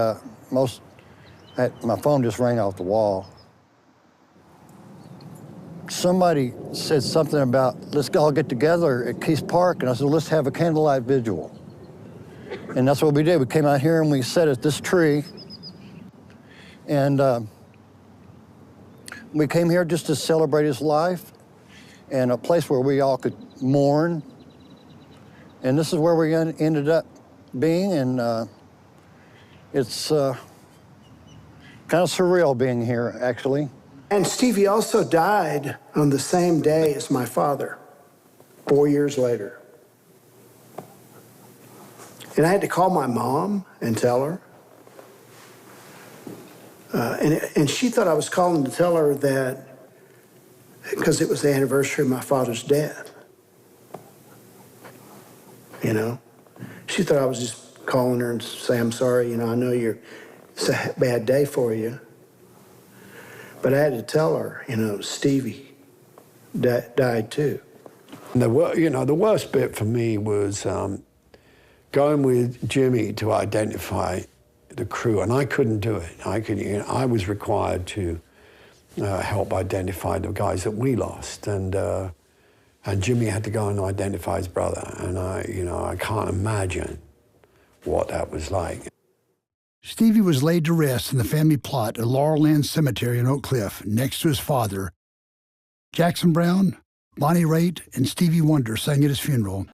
my phone just rang off the wall. Somebody said something about, let's all get together at Keith Park, and I said, let's have a candlelight vigil. And that's what we did. We came out here and we sat at this tree, and we came here just to celebrate his life and a place where we all could mourn. And this is where we ended up being, and it's kind of surreal being here, actually. And Stevie also died on the same day as my father, 4 years later. And I had to call my mom and tell her. And she thought I was calling to tell her that because it was the anniversary of my father's death. You know? She thought I was just calling her and saying, I'm sorry, you know, I know it's a bad day for you. But I had to tell her, you know, Stevie. died too. And the worst bit for me was going with Jimmy to identify the crew, and I couldn't do it. I was required to help identify the guys that we lost, and Jimmy had to go and identify his brother, and I can't imagine what that was like. Stevie was laid to rest in the family plot at Laurel Land Cemetery in Oak Cliff, next to his father. Jackson Browne, Bonnie Raitt, and Stevie Wonder sang at his funeral.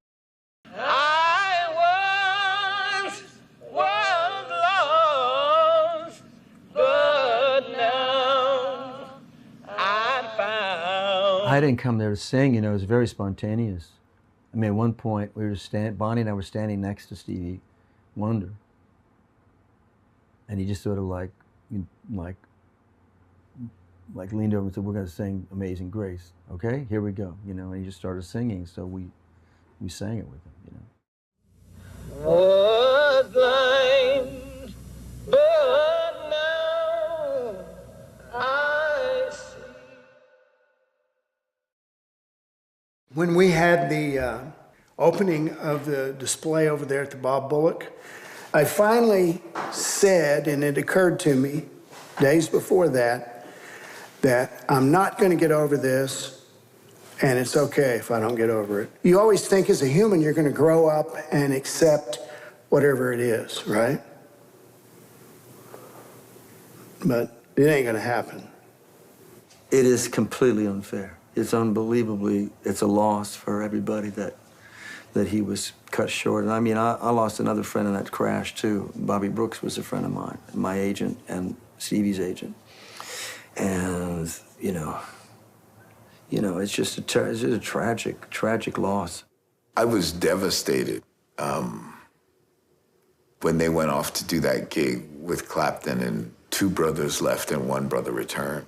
I didn't come there to sing, it was very spontaneous. I mean, at one point, Bonnie and I were standing next to Stevie Wonder. And he just sort of like leaned over and said, "We're going to sing Amazing Grace, okay? Here we go," and he just started singing, so we sang it with him, Was blind, but now I see. When we had the opening of the display over there at the Bob Bullock, I finally said, and it occurred to me days before that I'm not going to get over this, and it's okay if I don't get over it. You always think as a human you're going to grow up and accept whatever it is, right? But it ain't going to happen. It is completely unfair. It's unbelievably, it's a loss for everybody that he was cut short. And I mean, I lost another friend in that crash too. Bobby Brooks was a friend of mine, my agent and Stevie's agent. And, it's just a tragic loss. I was devastated when they went off to do that gig with Clapton and 2 brothers left and 1 brother returned.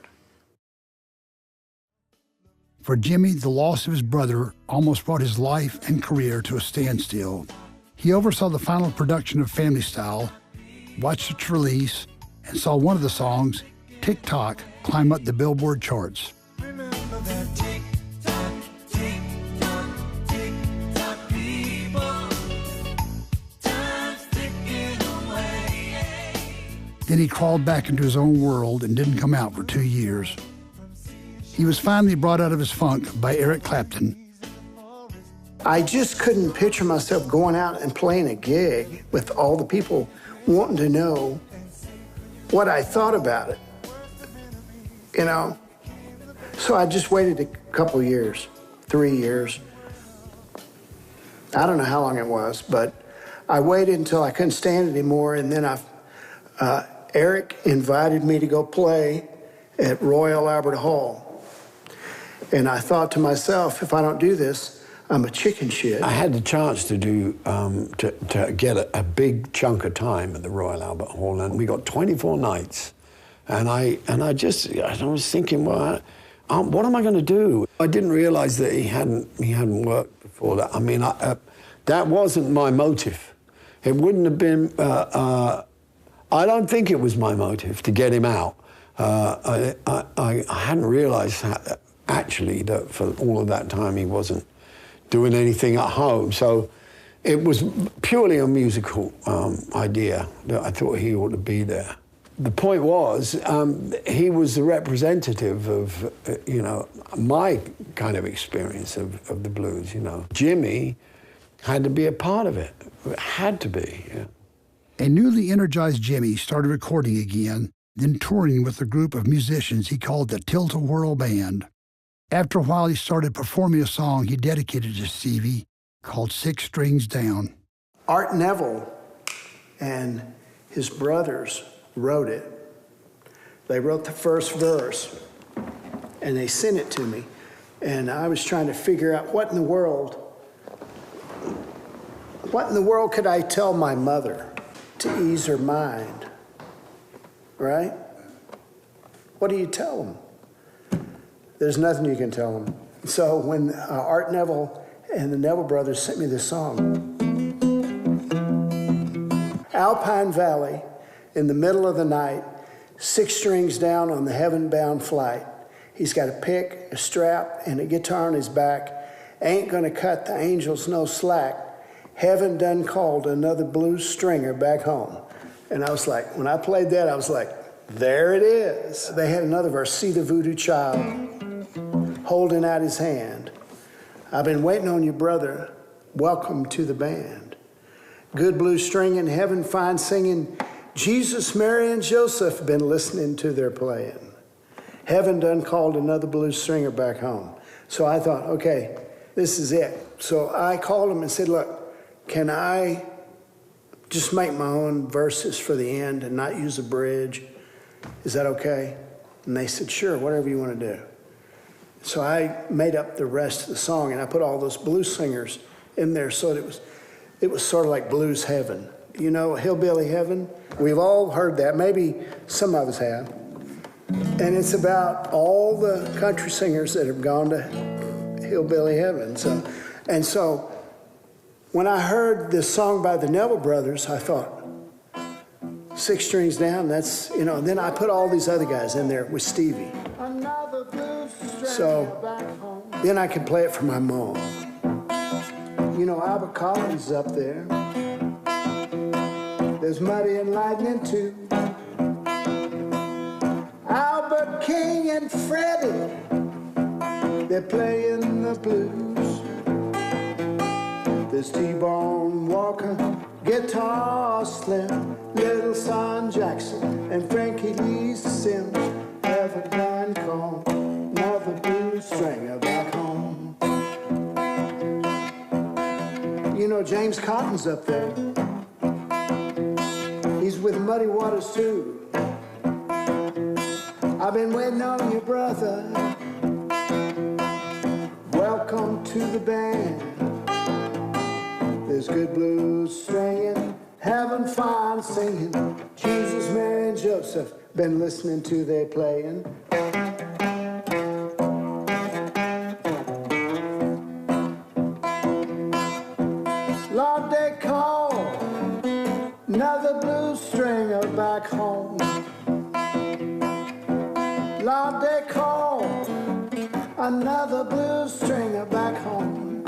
For Jimmy, the loss of his brother almost brought his life and career to a standstill. He oversaw the final production of Family Style, watched its release, and saw one of the songs, Tick Tock, climb up the Billboard charts. Then he crawled back into his own world and didn't come out for 2 years. He was finally brought out of his funk by Eric Clapton. I just couldn't picture myself going out and playing a gig with all the people wanting to know what I thought about it, So I just waited a couple years, 3 years. I don't know how long it was, but I waited until I couldn't stand it anymore, and then Eric invited me to go play at Royal Albert Hall. And I thought to myself, if I don't do this, I'm a chicken shit. I had the chance to do, to get a big chunk of time at the Royal Albert Hall, and we got 24 nights. And I was thinking, well, what am I going to do? I didn't realize that he hadn't worked before that. I mean, that wasn't my motive. It wouldn't have been, I don't think it was my motive to get him out. I hadn't realized actually that for all of that time he wasn't doing anything at home. So it was purely a musical idea that I thought he ought to be there. The point was, he was the representative of, my kind of experience of the blues, Jimmy had to be a part of it. It had to be, yeah. A newly energized Jimmy started recording again, then touring with a group of musicians he called the Tilt-A-Whirl Band. After a while, he started performing a song he dedicated to Stevie called 6 Strings Down. Art Neville and his brothers wrote it. They wrote the first verse, and they sent it to me. And I was trying to figure out what in the world could I tell my mother to ease her mind, right? What do you tell them? There's nothing you can tell them. So when Art Neville and the Neville brothers sent me this song, Alpine Valley, in the middle of the night, 6 strings down on the heaven-bound flight, He's got a pick, a strap, and a guitar on his back. Ain't gonna cut the angels no slack. Heaven done called another blues stringer back home. And I was like, when I played that, I was like, there it is. They had another verse, see the voodoo child holding out his hand. I've been waiting on you, brother. Welcome to the band. Good blues stringing, heaven fine singing. Jesus, Mary, and Joseph been listening to their playing. Heaven done called another blues stringer back home. So I thought, okay, this is it. So I called him and said, look, can I just make my own verses for the end and not use a bridge? Is that okay? And they said, sure, whatever you want to do. So I made up the rest of the song, and I put all those blues singers in there so that it was sort of like blues heaven. You know, hillbilly heaven? We've all heard that. Maybe some of us have. And it's about all the country singers that have gone to hillbilly heaven. So when I heard this song by the Neville Brothers, I thought, 6 strings down, that's, you know, and then I put all these other guys in there with Stevie. So then I could play it for my mom. You know, Albert Collins is up there. There's Muddy and Lightning too. Albert King and Freddie, they're playing the blues. There's T-Bone Walker, Guitar Slim, Little Son Jackson, and Frankie Lee Sims. Have a done call, another blues stringer back home. You know, James Cotton's up there. He's with Muddy Waters too. I've been waiting on you, brother. Welcome to the band. There's good blues stringing, having fun singing. Jesus, Mary, and Joseph been listening to their playing. Lord, they call another blues stringer back home. Lord, they call another blues stringer back home.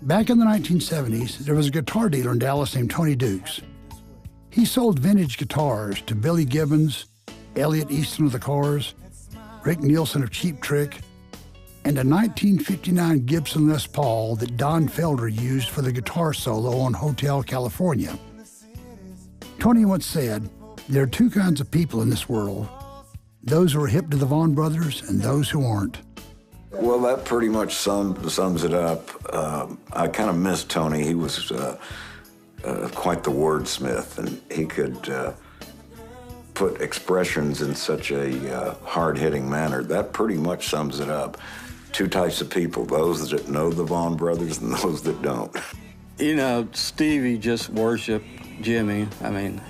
Back in the 1970s, there was a guitar dealer in Dallas named Tony Dukes. He sold vintage guitars to Billy Gibbons, Elliot Easton of the Cars, Rick Nielsen of Cheap Trick, and a 1959 Gibson Les Paul that Don Felder used for the guitar solo on Hotel California. Tony once said, there are 2 kinds of people in this world, those who are hip to the Vaughan Brothers and those who aren't. Well, that pretty much sums it up. I kind of missed Tony. He was quite the wordsmith, and he could put expressions in such a hard-hitting manner. That pretty much sums it up. 2 types of people, those that know the Vaughan Brothers and those that don't. You know, Stevie just worshiped Jimmy. I mean,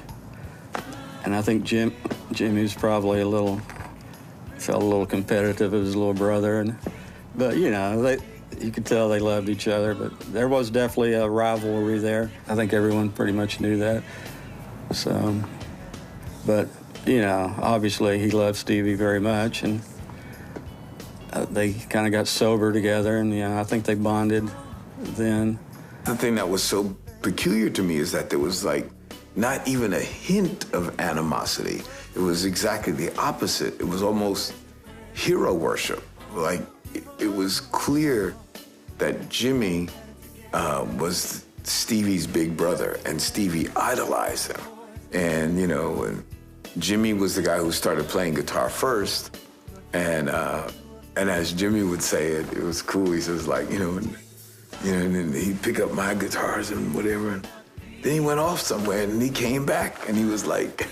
and I think Jimmy's probably felt a little competitive as his little brother, but you know, you could tell they loved each other, but there was definitely a rivalry there. I think everyone pretty much knew that. So, but you know, obviously he loved Stevie very much, and they kind of got sober together, and you know, I think they bonded then. The thing that was so peculiar to me is that there was like not even a hint of animosity. It was exactly the opposite. It was almost hero worship. Like, it was clear that Jimmy was Stevie's big brother, and Stevie idolized him. And, you know, and Jimmy was the guy who started playing guitar first. And as Jimmy would say it, it was cool. He says, like, and then he'd pick up my guitars and whatever. And then he went off somewhere, and he came back, and he was like,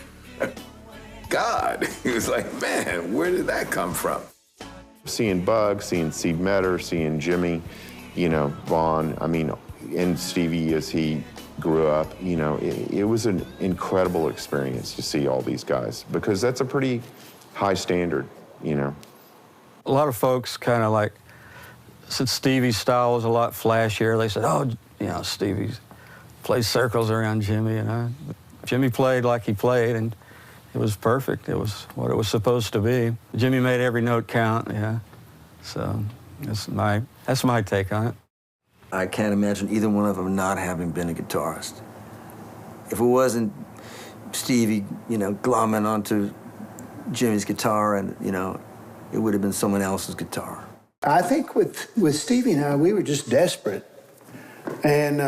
God. He was like, man, where did that come from? Seeing Bug, seeing Steve Metter, seeing Jimmy, Vaughan, and Stevie as he grew up, you know, it was an incredible experience to see all these guys, because that's a pretty high standard, you know. A lot of folks kind of like, since Stevie's style was a lot flashier, they said, oh, you know, Stevie plays circles around Jimmy, and Jimmy played like he played, and it was perfect. It was what it was supposed to be. Jimmy made every note count, yeah. So that's my take on it. I can't imagine either one of them not having been a guitarist. If it wasn't Stevie, you know, glomming onto Jimmy's guitar, and, you know, it would have been someone else's guitar. I think with Stevie and I, we were just desperate. And,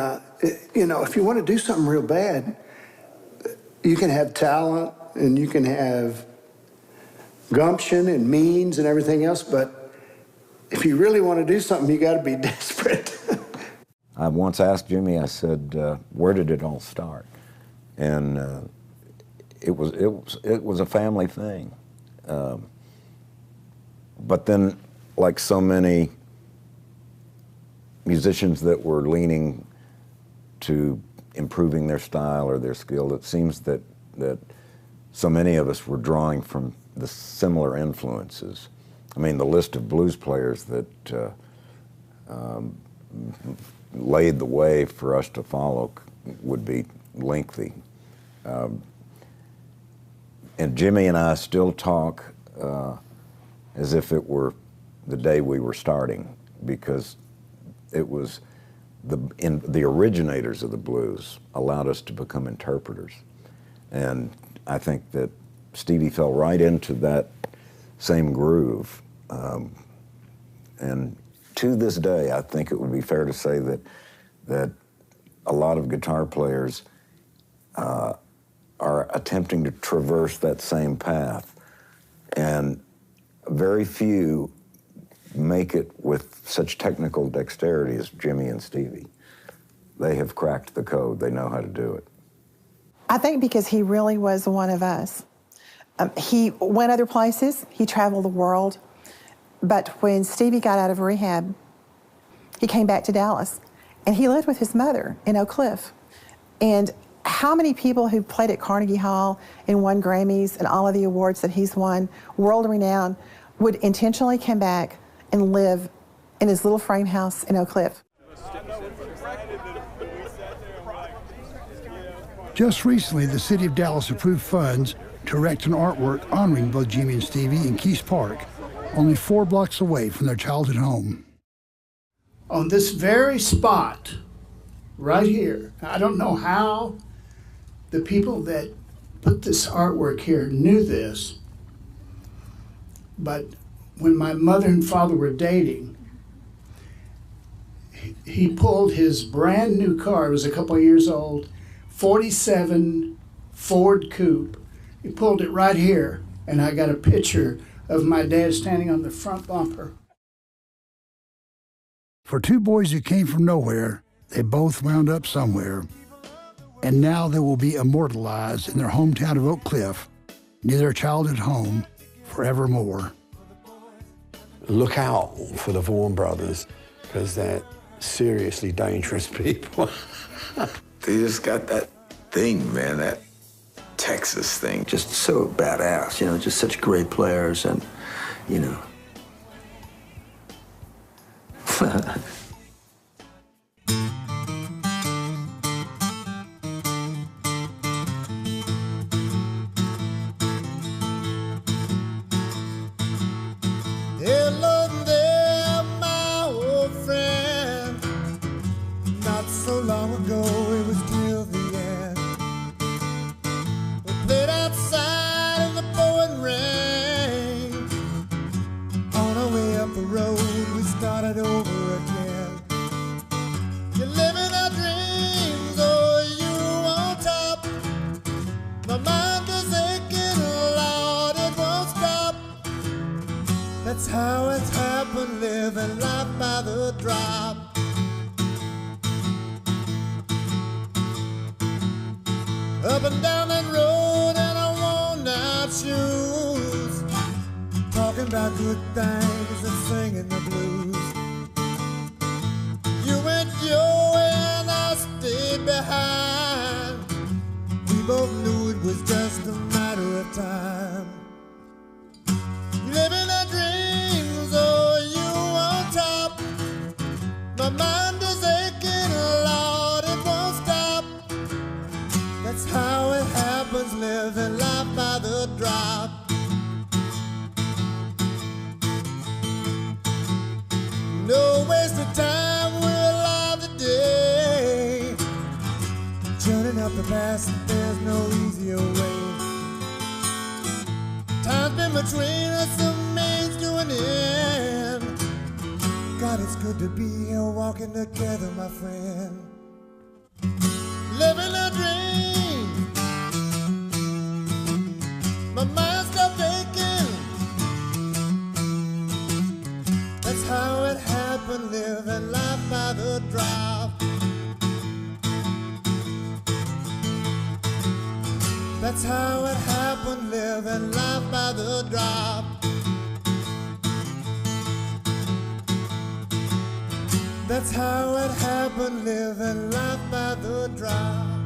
you know, if you want to do something real bad, you can have talent and you can have gumption and means and everything else, but if you really want to do something, you got to be desperate. I once asked Jimmy, I said, where did it all start? And it was a family thing. But then, like so many musicians that were leaning to improving their style or their skill, it seems that so many of us were drawing from the similar influences. I mean, the list of blues players that laid the way for us to follow would be lengthy. And Jimmy and I still talk as if it were the day we were starting, because it was the originators of the blues allowed us to become interpreters. And I think that Stevie fell right into that same groove. And to this day, I think it would be fair to say that a lot of guitar players are attempting to traverse that same path. And very few make it with such technical dexterity as Jimmy and Stevie. They have cracked the code. They know how to do it. I think because he really was one of us. He went other places. He traveled the world. But when Stevie got out of rehab, he came back to Dallas, and he lived with his mother in Oak Cliff. And how many people who played at Carnegie Hall and won Grammys and all of the awards that he's won, world-renowned, would intentionally come back and live in his little frame house in Oak Cliff? Just recently, the city of Dallas approved funds to erect an artwork honoring both Jimmy and Stevie in Keys Park, only 4 blocks away from their childhood home. On this very spot, right here, I don't know how the people that put this artwork here knew this, but when my mother and father were dating, he pulled his brand new car, it was a couple of years old, 47 Ford Coupe. He pulled it right here, and I got a picture of my dad standing on the front bumper. For two boys who came from nowhere, they both wound up somewhere. And now they will be immortalized in their hometown of Oak Cliff, near their childhood home, forevermore. Look out for the Vaughan brothers, because they're seriously dangerous people. They just got that thing, man, that Texas thing. Just so badass, you know, just such great players, and, you know. Hello there, my old friend. Not so long ago, it was till the end. We played outside in the pouring rain. On our way up the road, we started over again. You're living our dreams, oh, you on top. My mind is aching, Lord, it won't stop. That's how it's happened, living life by the drop. Up and down that road in our worn-out shoes, talking about good things and singing the blues. You went your way and I stayed behind. of time. Living our dreams, oh, you on top. My mind is aching, Lord, it won't stop. That's how it happens, living life by the drop. No waste of time, we're alive today. Turning up the past, there's no easier way. Time's been between us, a means to an end. God, it's good to be here walking together, my friend. Living a dream. My mind stopped aching. That's how it happened, living life by the drop. That's how it happened, living life by the drop. That's how it happened, living life by the drop.